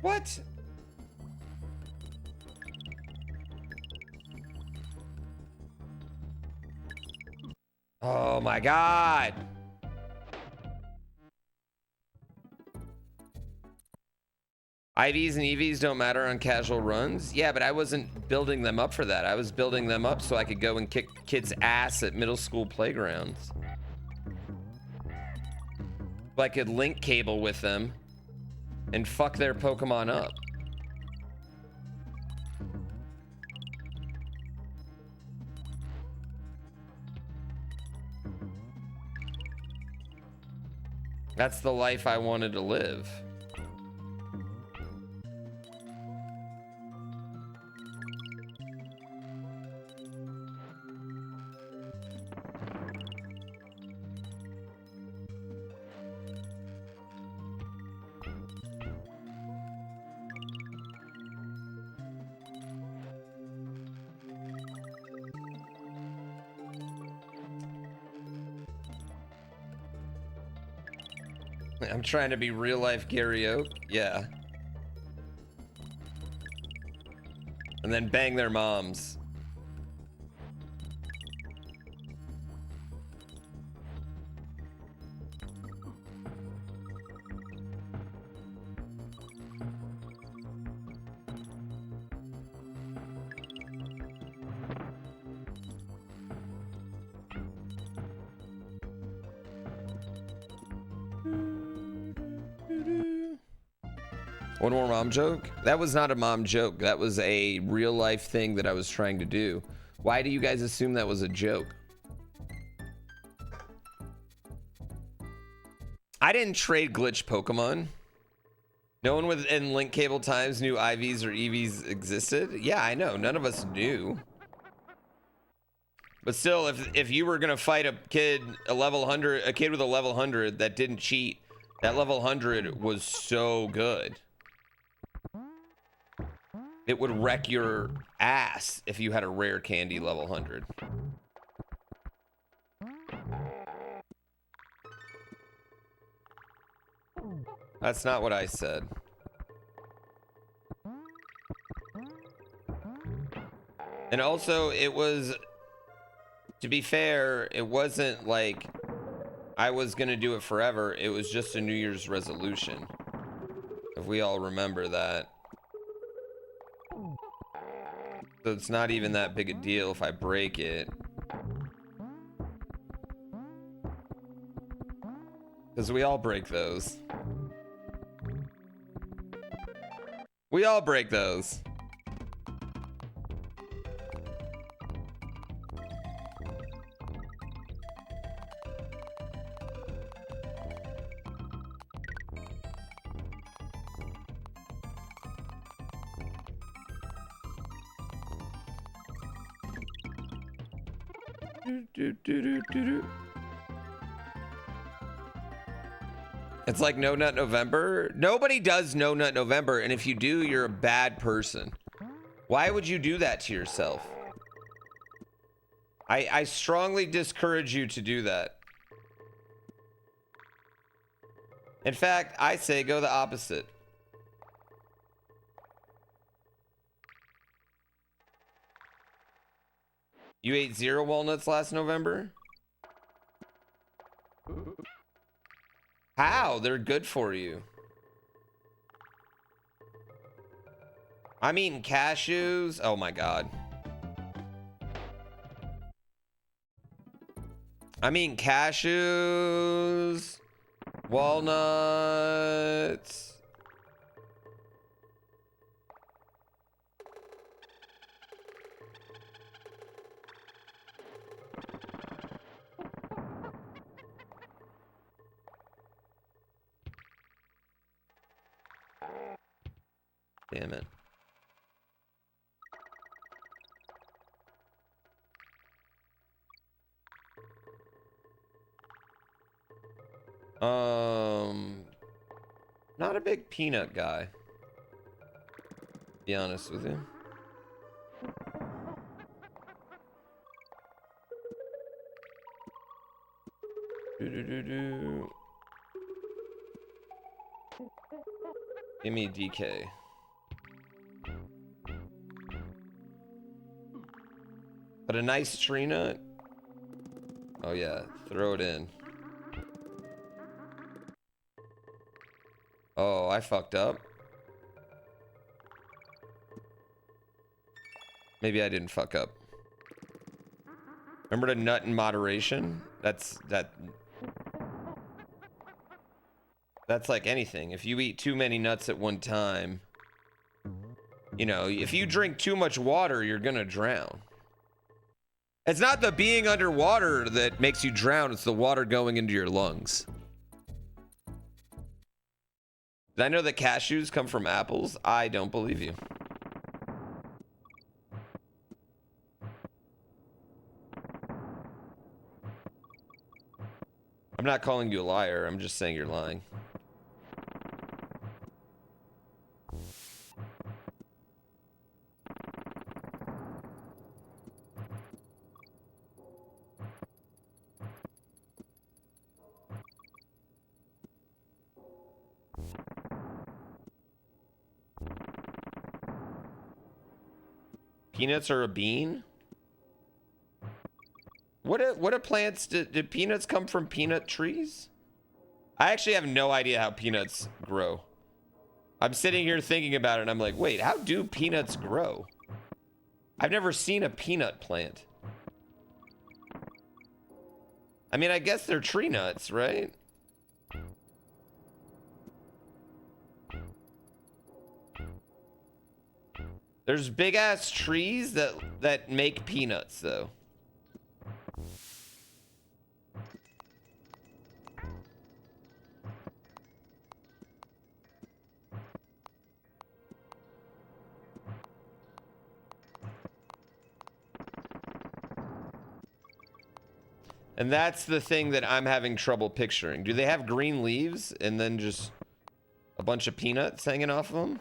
What? Oh my God. IVs and EVs don't matter on casual runs. Yeah, but I wasn't building them up for that. I was building them up so I could go and kick kids' ass at middle school playgrounds. So I could link cable with them and fuck their Pokemon up. That's the life I wanted to live. I'm trying to be real life Gary Oak. Yeah. And then bang their moms. One more mom joke? That was not a mom joke. That was a real life thing that I was trying to do. Why do you guys assume that was a joke? I didn't trade glitch Pokemon. No one within link cable times knew IVs or EVs existed. Yeah, I know. None of us knew. But still, if you were gonna fight a kid with a level 100 that didn't cheat, that level 100 was so good. It would wreck your ass if you had a rare candy level 100. That's not what I said. And also, it was, to be fair, it wasn't like I was gonna do it forever. It was just a New Year's resolution. If we all remember that. So it's not even that big a deal if I break it. Because we all break those. We all break those. It's like No Nut November. Nobody does No Nut November, and if you do, you're a bad person. Why would you do that to yourself? I strongly discourage you to do that. In fact, I say go the opposite. You ate 0 walnuts last November? How? They're good for you. I'm eating cashews. Oh my God. I'm eating cashews, walnuts. Damn it. Not a big peanut guy. Be honest with you. Give me DK. But a nice tree nut? Oh yeah, throw it in. Oh, I fucked up. Maybe I didn't fuck up. Remember to nut in moderation? That's like anything. If you eat too many nuts at one time, you know, if you drink too much water, you're gonna drown. It's not the being underwater that makes you drown, it's the water going into your lungs. Did I know that cashews come from apples? I don't believe you. I'm not calling you a liar, I'm just saying you're lying. Peanuts are a bean? What are plants? Do peanuts come from peanut trees? I actually have no idea how peanuts grow. I'm sitting here thinking about it and I'm like, wait, how do peanuts grow? I've never seen a peanut plant. I mean, I guess they're tree nuts, right? There's big ass trees that make peanuts though. And that's the thing that I'm having trouble picturing. Do they have green leaves and then just a bunch of peanuts hanging off of them?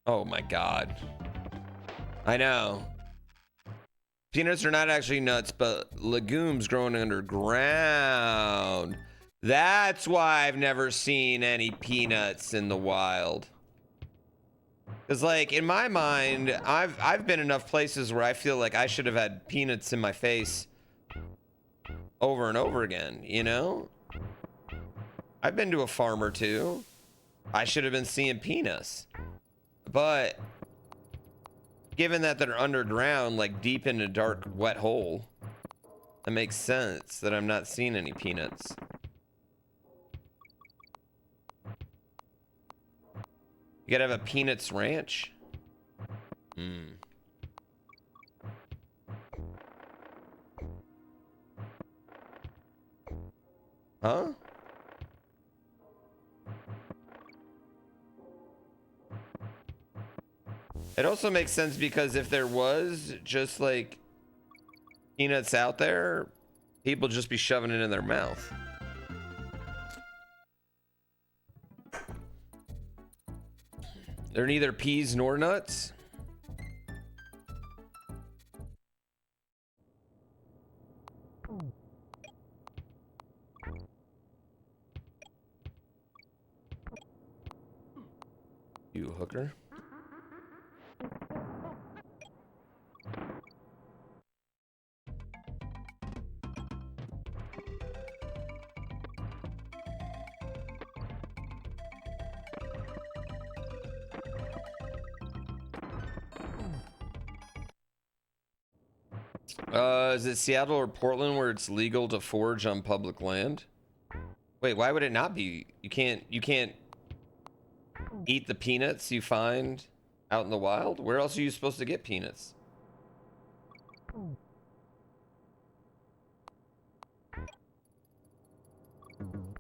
Oh my God. I know. Peanuts are not actually nuts, but legumes growing underground. That's why I've never seen any peanuts in the wild. Because like in my mind, I've been enough places where I feel like I should have had peanuts in my face over and over again, you know? I've been to a farm or two. I should have been seeing peanuts. But given that they're underground, like deep in a dark, wet hole, it makes sense that I'm not seeing any peanuts. You gotta have a Peanuts Ranch? Hmm. Huh? It also makes sense because if there was just like peanuts out there, people just be shoving it in their mouth. They're neither peas nor nuts. You hooker. Is it Seattle or Portland where it's legal to forage on public land? Wait, why would it not be? You can't eat the peanuts you find out in the wild? Where else are you supposed to get peanuts?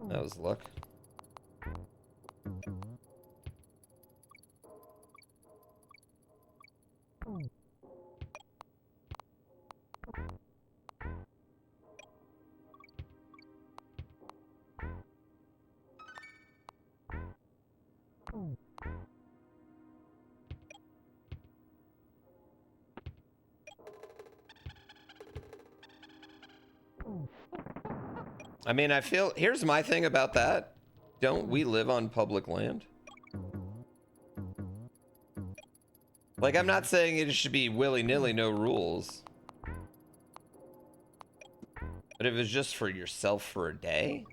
That was luck. I mean, I feel, here's my thing about that. Don't we live on public land? Like, I'm not saying it should be willy-nilly, no rules. But if it's just for yourself for a day?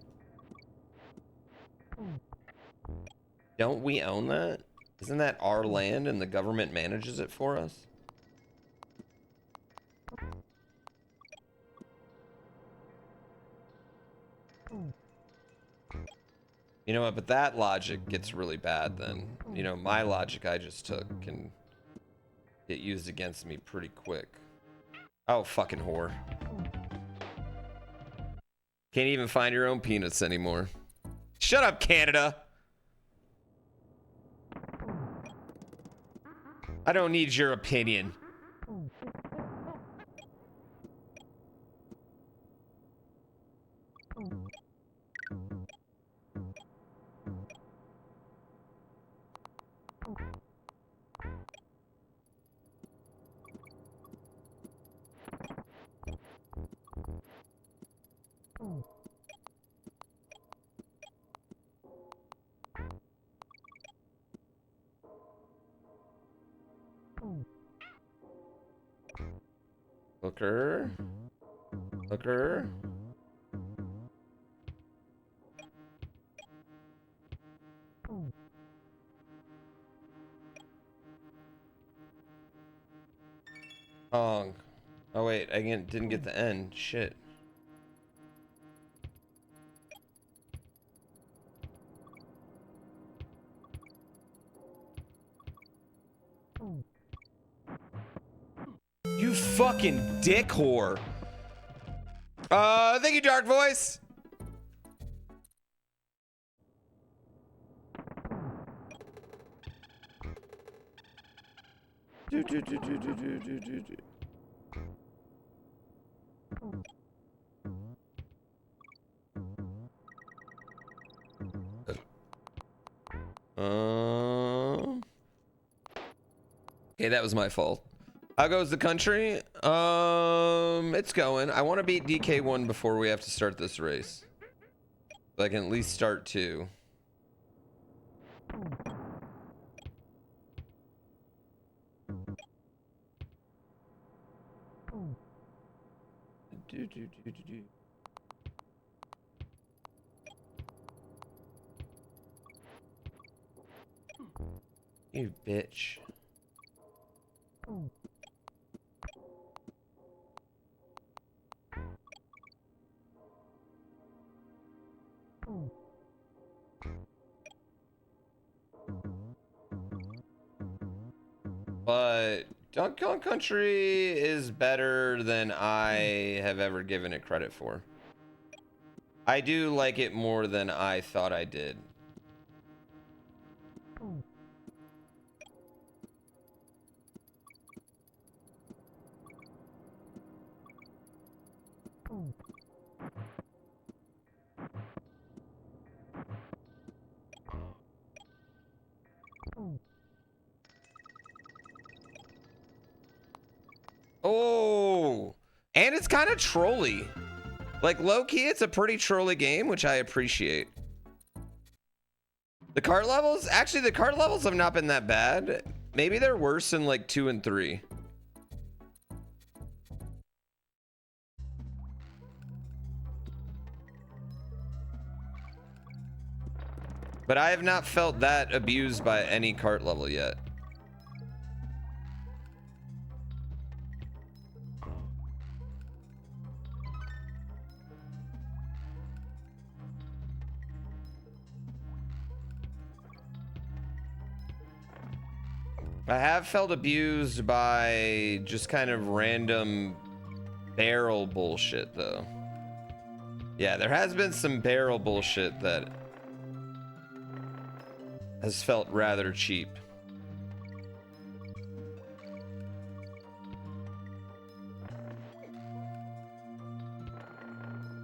Don't we own that? Isn't that our land and the government manages it for us? You know what, but that logic gets really bad then. You know, my logic I just took can get used against me pretty quick. Oh, fucking whore. Can't even find your own peanuts anymore. Shut up, Canada! I don't need your opinion. Hooker. Hooker. Hong. Oh wait, I didn't get the end. Shit. You fucking dick whore. Thank you, Dark Voice. Okay, that was my fault. How goes the country? It's going. I want to beat DK1 before we have to start this race. So I can at least start 2. You bitch. But Donkey Kong Country is better than I have ever given it credit for. I do like it more than I thought I did. Oh, and it's kind of trolly. Like low-key, it's a pretty trolly game, which I appreciate. The cart levels, actually the cart levels have not been that bad. Maybe they're worse in like 2 and 3. But I have not felt that abused by any cart level yet. I have felt abused by just kind of random barrel bullshit though. Yeah, there has been some barrel bullshit that has felt rather cheap.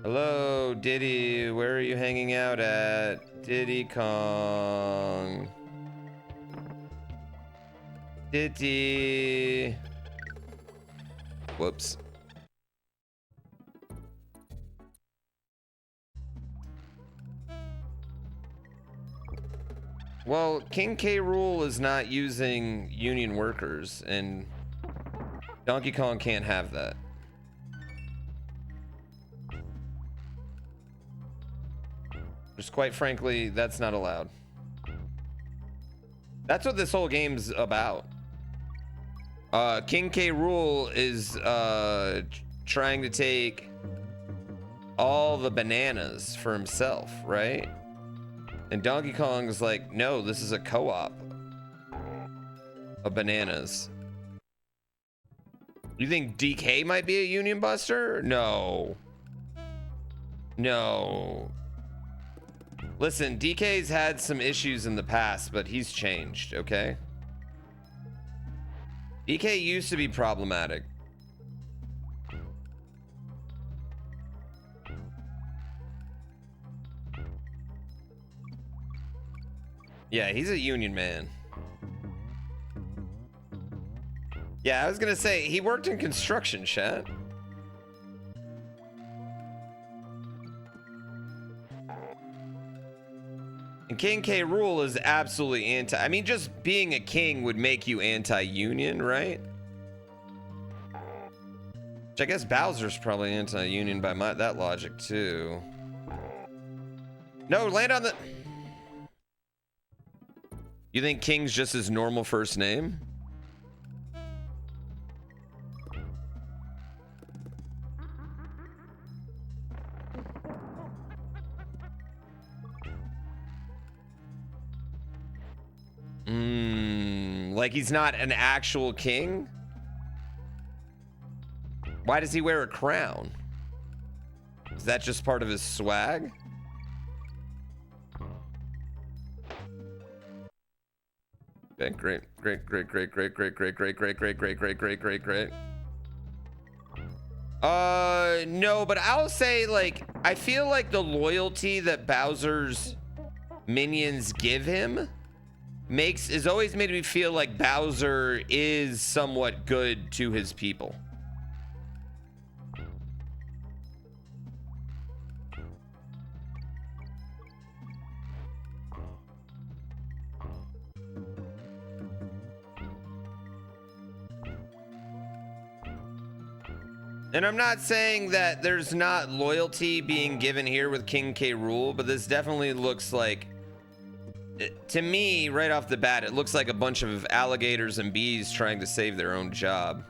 Hello, Diddy. Where are you hanging out at? Diddy Kong. Diddy. Whoops. Well, King K. Rool is not using union workers, and Donkey Kong can't have that. Just quite frankly, that's not allowed. That's what this whole game's about. King K. Rool is trying to take all the bananas for himself, right? And Donkey Kong's like, no, this is a co-op of bananas. You think DK might be a union buster? No. No. Listen, DK's had some issues in the past, but he's changed, okay? DK used to be problematic. Yeah, he's a union man. Yeah, I was gonna say, he worked in construction, chat. And King K. Rool is absolutely anti. I mean, just being a king would make you anti-union, right? Which I guess Bowser's probably anti-union by that logic too. No, land on the... You think King's just his normal first name? Like he's not an actual king? Why does he wear a crown? Is that just part of his swag? Okay, great. No, but I'll say, like, I feel like the loyalty that Bowser's minions give him is always made me feel like Bowser is somewhat good to his people. And I'm not saying that there's not loyalty being given here with King K. Rool, but this definitely looks like, to me, right off the bat, it looks like a bunch of alligators and bees trying to save their own job.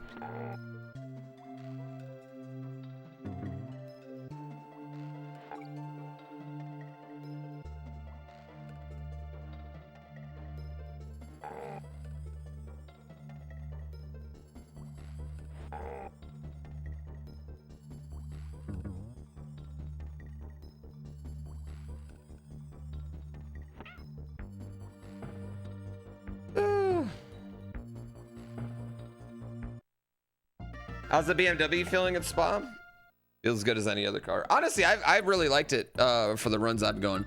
How's the BMW feeling at Spa? Feels good as any other car. Honestly, I really liked it for the runs I've gone.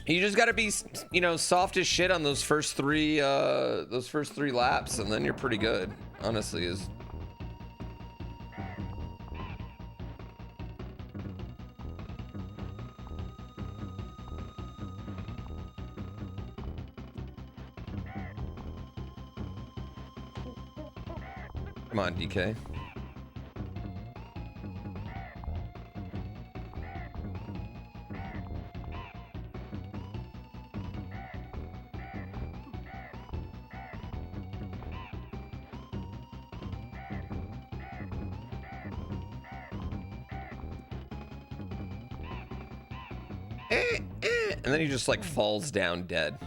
You just got to be, you know, soft as shit on those first three laps, and then you're pretty good. honestly, is... Come on, DK. And then he just like falls down dead.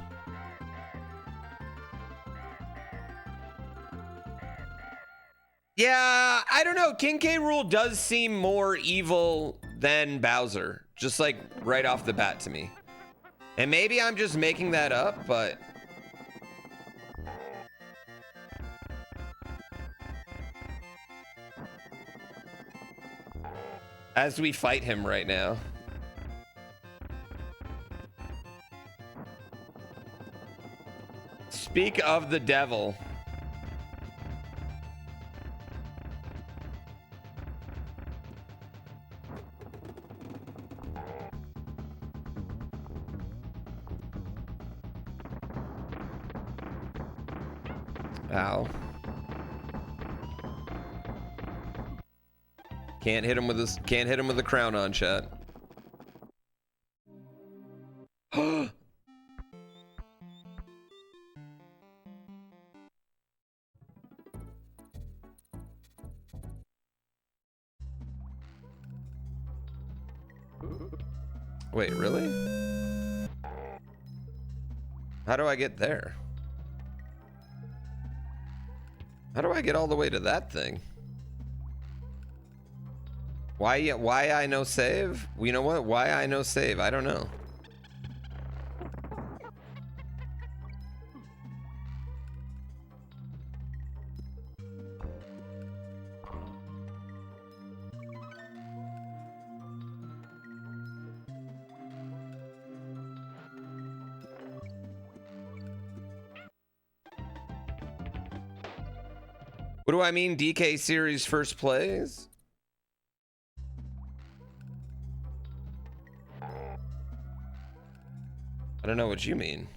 Yeah, I don't know. King K. Rool does seem more evil than Bowser, just like right off the bat to me. And maybe I'm just making that up, but... As we fight him right now. Speak of the devil. Ow. Can't hit him with this. Can't hit him with the crown on, chat. Wait, really? How do I get there? How do I get all the way to that thing? Why I no save? You know what? Why I no save? I don't know. What do I mean? DK series first plays? I don't know what you mean.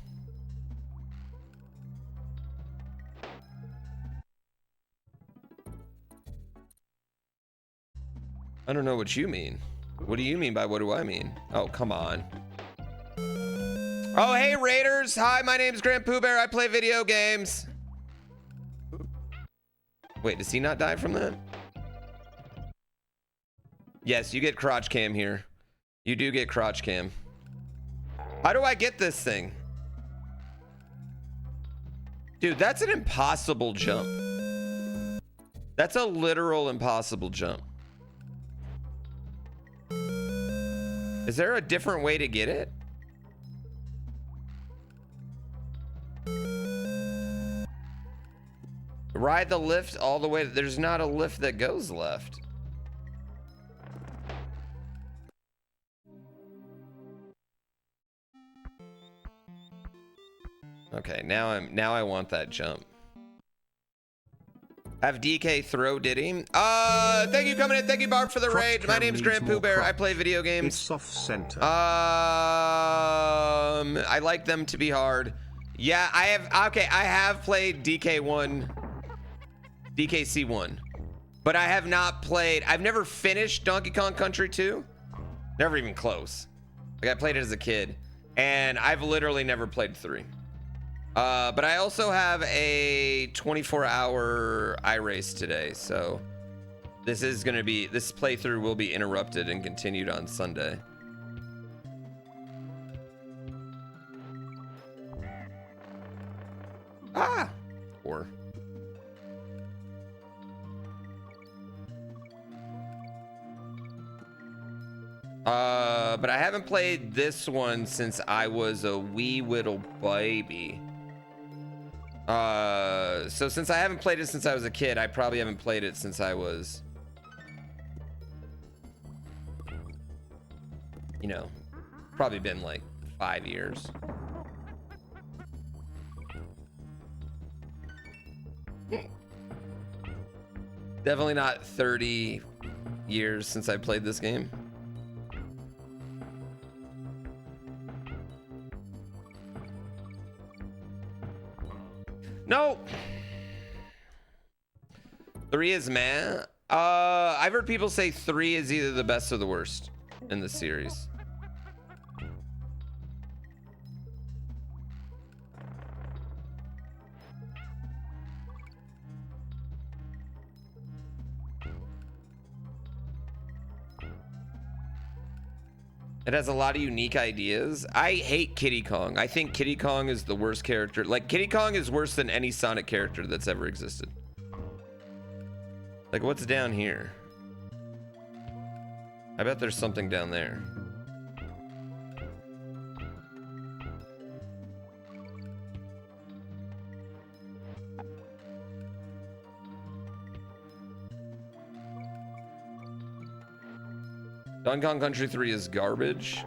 I don't know what you mean. What do you mean by what do I mean? Oh, come on. Oh, hey, Raiders. Hi, my name's GrandPooBear. I play video games. Wait, does he not die from that? Yes, you get crotch cam here. You do get crotch cam. How do I get this thing? Dude, that's an impossible jump. That's a literal impossible jump. Is there a different way to get it? Ride the lift all the way. There's not a lift that goes left. Okay, now I want that jump. Have DK throw Diddy. Thank you coming in. Thank you, Barb, for the raid. My name's GrandPooBear. I play video games. It's off center. I like them to be hard. Yeah, I have played DK1, DKC1, but I have not played. I've never finished Donkey Kong Country 2. Never even close. Like, I played it as a kid, and I've literally never played 3. But I also have a 24-hour iRace today, so this playthrough will be interrupted and continued on Sunday. Ah! Or. But I haven't played this one since I was a wee little baby. So since I haven't played it since I was a kid, I probably haven't played it since I was, you know, probably been like 5 years. Definitely not 30 years since I played this game. No. 3 is meh. I've heard people say 3 is either the best or the worst in the series. It has a lot of unique ideas. I hate Kiddy Kong. I think Kiddy Kong is the worst character. Like, Kiddy Kong is worse than any Sonic character that's ever existed. Like, what's down here? I bet there's something down there. Donkey Kong Country 3 is garbage.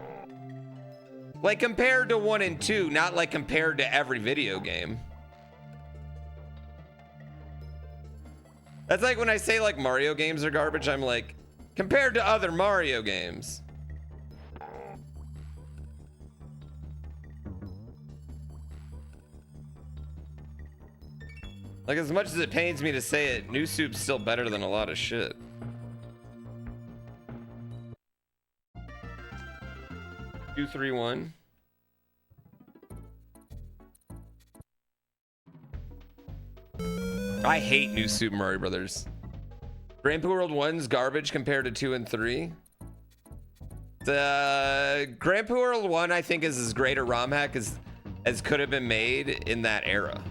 Like, compared to 1 and 2, not like compared to every video game. That's like when I say like Mario games are garbage, I'm like, compared to other Mario games. Like, as much as it pains me to say it, New Soup's still better than a lot of shit. Two, 3, 1. I hate New Super Mario Brothers. GrandPooBear World 1's garbage compared to 2 and 3. The GrandPooBear World 1, I think, is as great a ROM hack as could have been made in that era.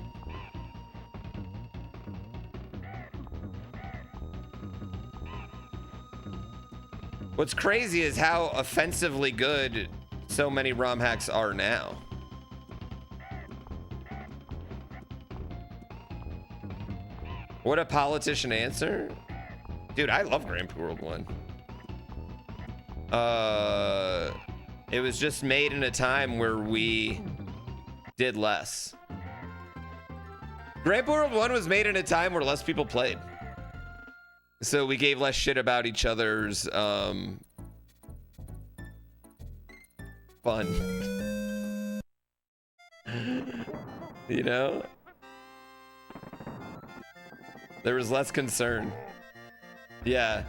What's crazy is how offensively good so many ROM hacks are now. What a politician answer. Dude, I love GrandPooBear World 1. It was just made in a time where we did less. GrandPooBear World 1 was made in a time where less people played. So we gave less shit about each other's fun. You know? There was less concern. Yeah.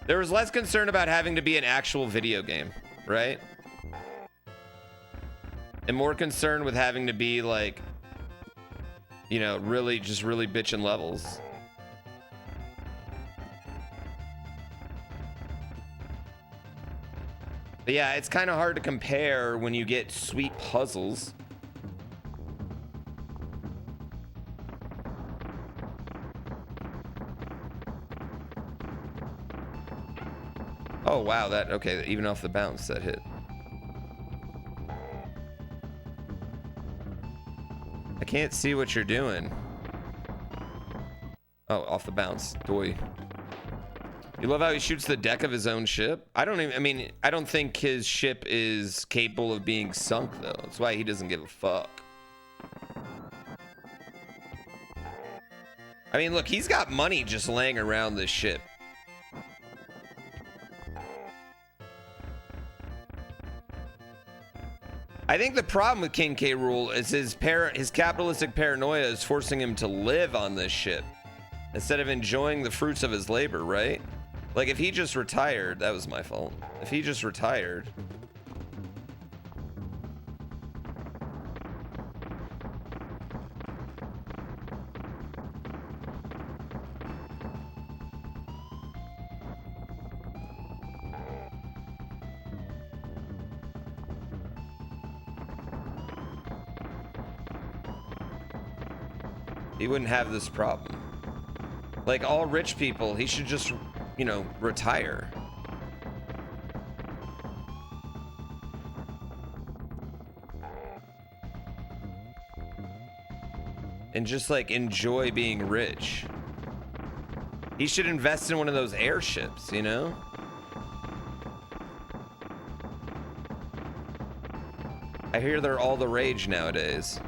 There was less concern about having to be an actual video game, right? And more concern with having to be like, you know, really bitchin' levels. But yeah, it's kind of hard to compare when you get sweet puzzles. Oh, wow, that, okay, even off the bounce, that hit. I can't see what you're doing. Oh, off the bounce, doy. You love how he shoots the deck of his own ship? I don't think his ship is capable of being sunk, though. That's why he doesn't give a fuck. I mean, look, he's got money just laying around this ship. I think the problem with King K. Rool is his capitalistic paranoia is forcing him to live on this ship instead of enjoying the fruits of his labor, right? Like, if he just retired, that was my fault. If he just retired. He wouldn't have this problem. Like all rich people, he should just, you know, retire. And just like enjoy being rich. He should invest in one of those airships, you know? I hear they're all the rage nowadays.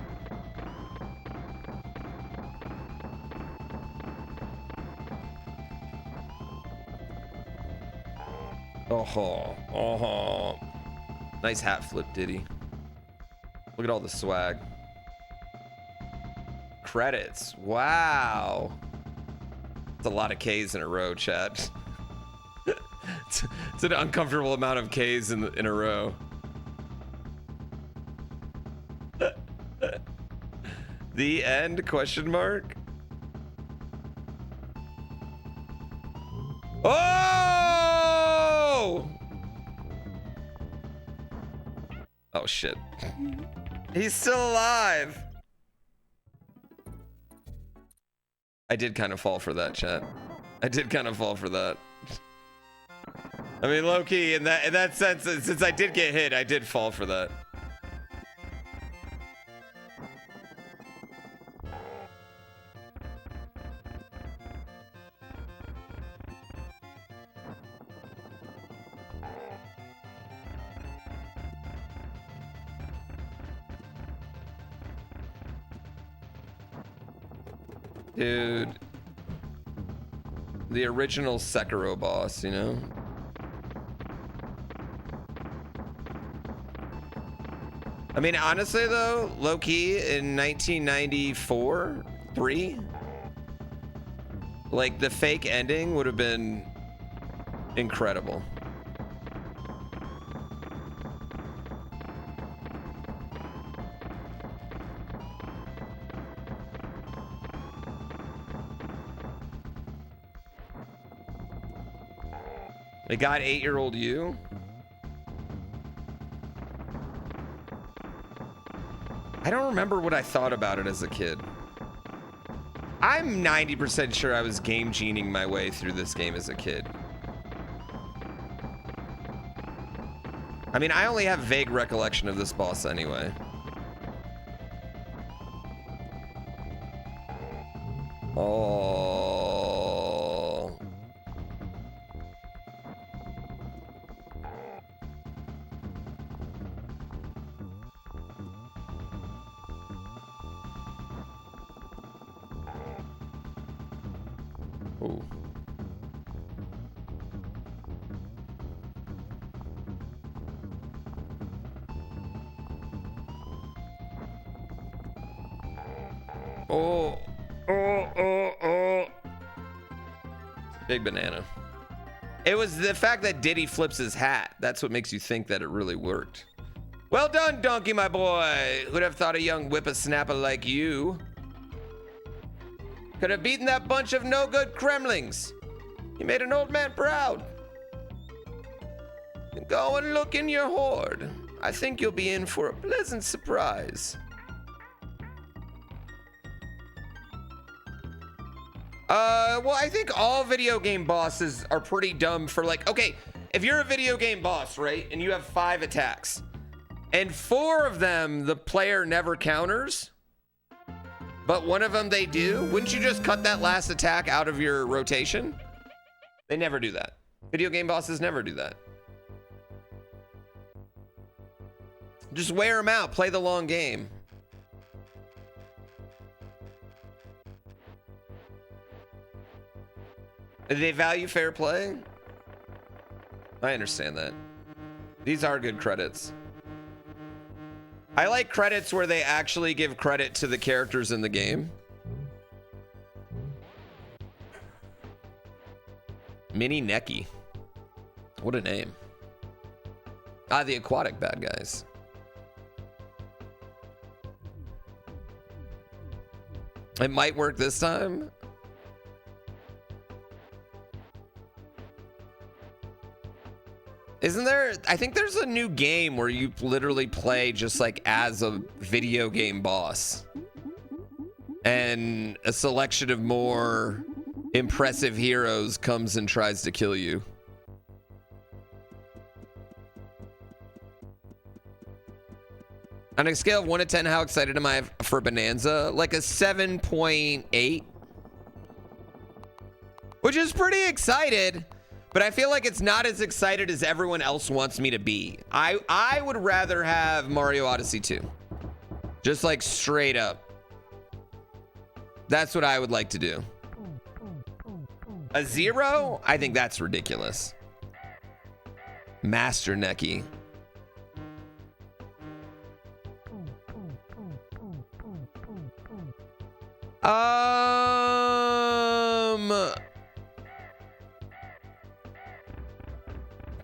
Oh. Nice hat flip, Diddy. Look at all the swag. Credits. Wow. It's a lot of K's in a row, chat. It's an uncomfortable amount of K's in a row. The end? Question mark. Oh! Oh shit. He's still alive. I did kind of fall for that, chat. I did kind of fall for that. I mean, low-key, in that sense, since I did get hit, I did fall for that. Dude. The original Sekiro boss, you know? I mean, honestly, though, low-key, in 1994, 3, like, the fake ending would have been incredible. It got 8-year-old you? I don't remember what I thought about it as a kid. I'm 90% sure I was game genieing my way through this game as a kid. I mean, I only have vague recollection of this boss anyway. Oh. Ooh. Oh. Big banana. It was the fact that Diddy flips his hat. That's what makes you think that it really worked. Well done, Donkey, my boy. Who'd have thought a young whippersnapper like you could have beaten that bunch of no-good Kremlings? You made an old man proud. Go and look in your hoard. I think you'll be in for a pleasant surprise. Well, I think all video game bosses are pretty dumb for, like, okay, if you're a video game boss, right, and you have 5 attacks, and 4 of them the player never counters, but one of them they do, wouldn't you just cut that last attack out of your rotation? They never do that. Video game bosses never do that. Just wear them out, play the long game. Do they value fair play? I understand that. These are good credits. I like credits where they actually give credit to the characters in the game. Mini Neki. What a name. Ah, the aquatic bad guys. It might work this time. Isn't there, I think there's a new game where you literally play just like as a video game boss. And a selection of more impressive heroes comes and tries to kill you. On a scale of 1 to 10, how excited am I for Bonanza? Like a 7.8. Which is pretty excited. But I feel like it's not as excited as everyone else wants me to be. I would rather have Mario Odyssey 2. Just like straight up. That's what I would like to do. A 0? I think that's ridiculous. Master Necky.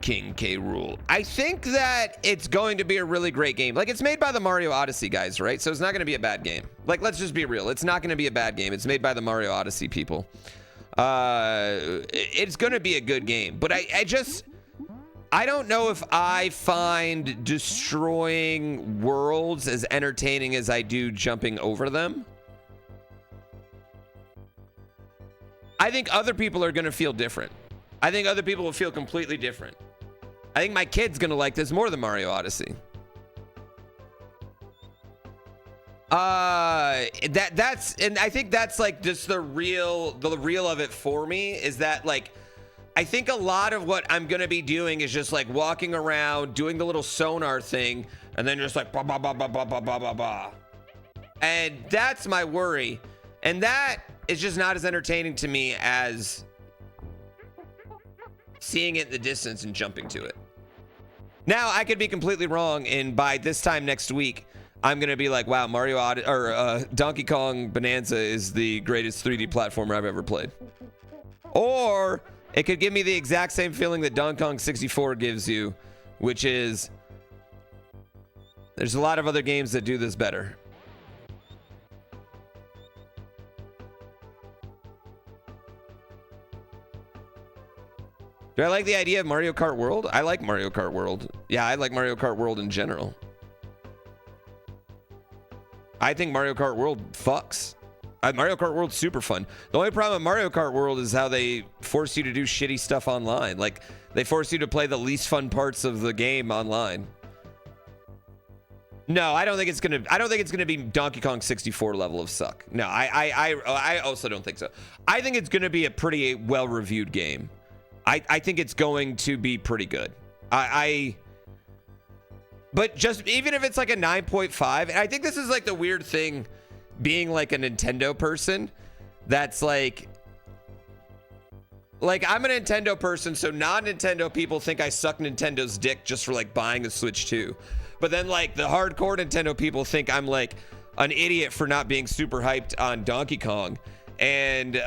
King K. Rool. I think that it's going to be a really great game. Like, it's made by the Mario Odyssey guys, right? So it's not going to be a bad game. Like, let's just be real. It's not going to be a bad game. It's made by the Mario Odyssey people. It's going to be a good game. But I don't know if I find destroying worlds as entertaining as I do jumping over them. I think other people are going to feel different. I think other people will feel completely different. I think my kid's going to like this more than Mario Odyssey. And I think that's like just the real of it for me is that, like, I think a lot of what I'm going to be doing is just like walking around, doing the little sonar thing, and then just like ba ba ba ba ba ba ba ba ba. And that's my worry. And that is just not as entertaining to me as seeing it in the distance and jumping to it. Now, I could be completely wrong, and by this time next week, I'm going to be like, wow, Donkey Kong Bonanza is the greatest 3D platformer I've ever played. Or it could give me the exact same feeling that Donkey Kong 64 gives you, which is there's a lot of other games that do this better. Do I like the idea of Mario Kart World? I like Mario Kart World. Yeah, I like Mario Kart World in general. I think Mario Kart World fucks. Mario Kart World's super fun. The only problem with Mario Kart World is how they force you to do shitty stuff online. Like, they force you to play the least fun parts of the game online. No, I don't think it's gonna be Donkey Kong 64 level of suck. No, I also don't think so. I think it's gonna be a pretty well-reviewed game. I think it's going to be pretty good. But just even if it's like a 9.5, and I think this is like the weird thing being like a Nintendo person that's like I'm a Nintendo person, so non-Nintendo people think I suck Nintendo's dick just for like buying a Switch 2. But then like the hardcore Nintendo people think I'm like an idiot for not being super hyped on Donkey Kong. And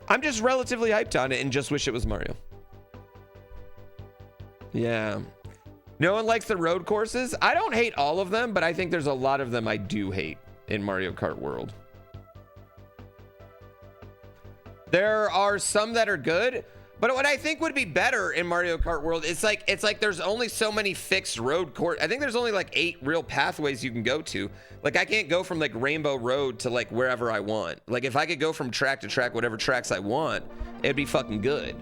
I'm just relatively hyped on it and just wish it was Mario. Yeah. No one likes the road courses. I don't hate all of them, but I think there's a lot of them I do hate in Mario Kart World. There are some that are good, but what I think would be better in Mario Kart World is it's like there's only so many fixed road course. I think there's only like 8 real pathways you can go to. Like, I can't go from like Rainbow Road to like wherever I want. Like, if I could go from track to track, whatever tracks I want, it'd be fucking good.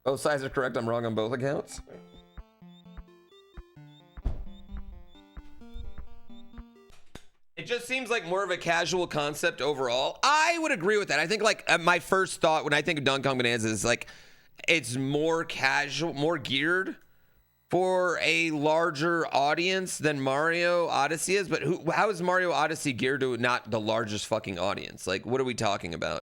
Both sides are correct. I'm wrong on both accounts. It just seems like more of a casual concept overall. I would agree with that. I think like my first thought when I think of Donkey Kong Bonanza is like it's more casual, more geared for a larger audience than Mario Odyssey is. But how is Mario Odyssey geared to not the largest fucking audience? Like, what are we talking about?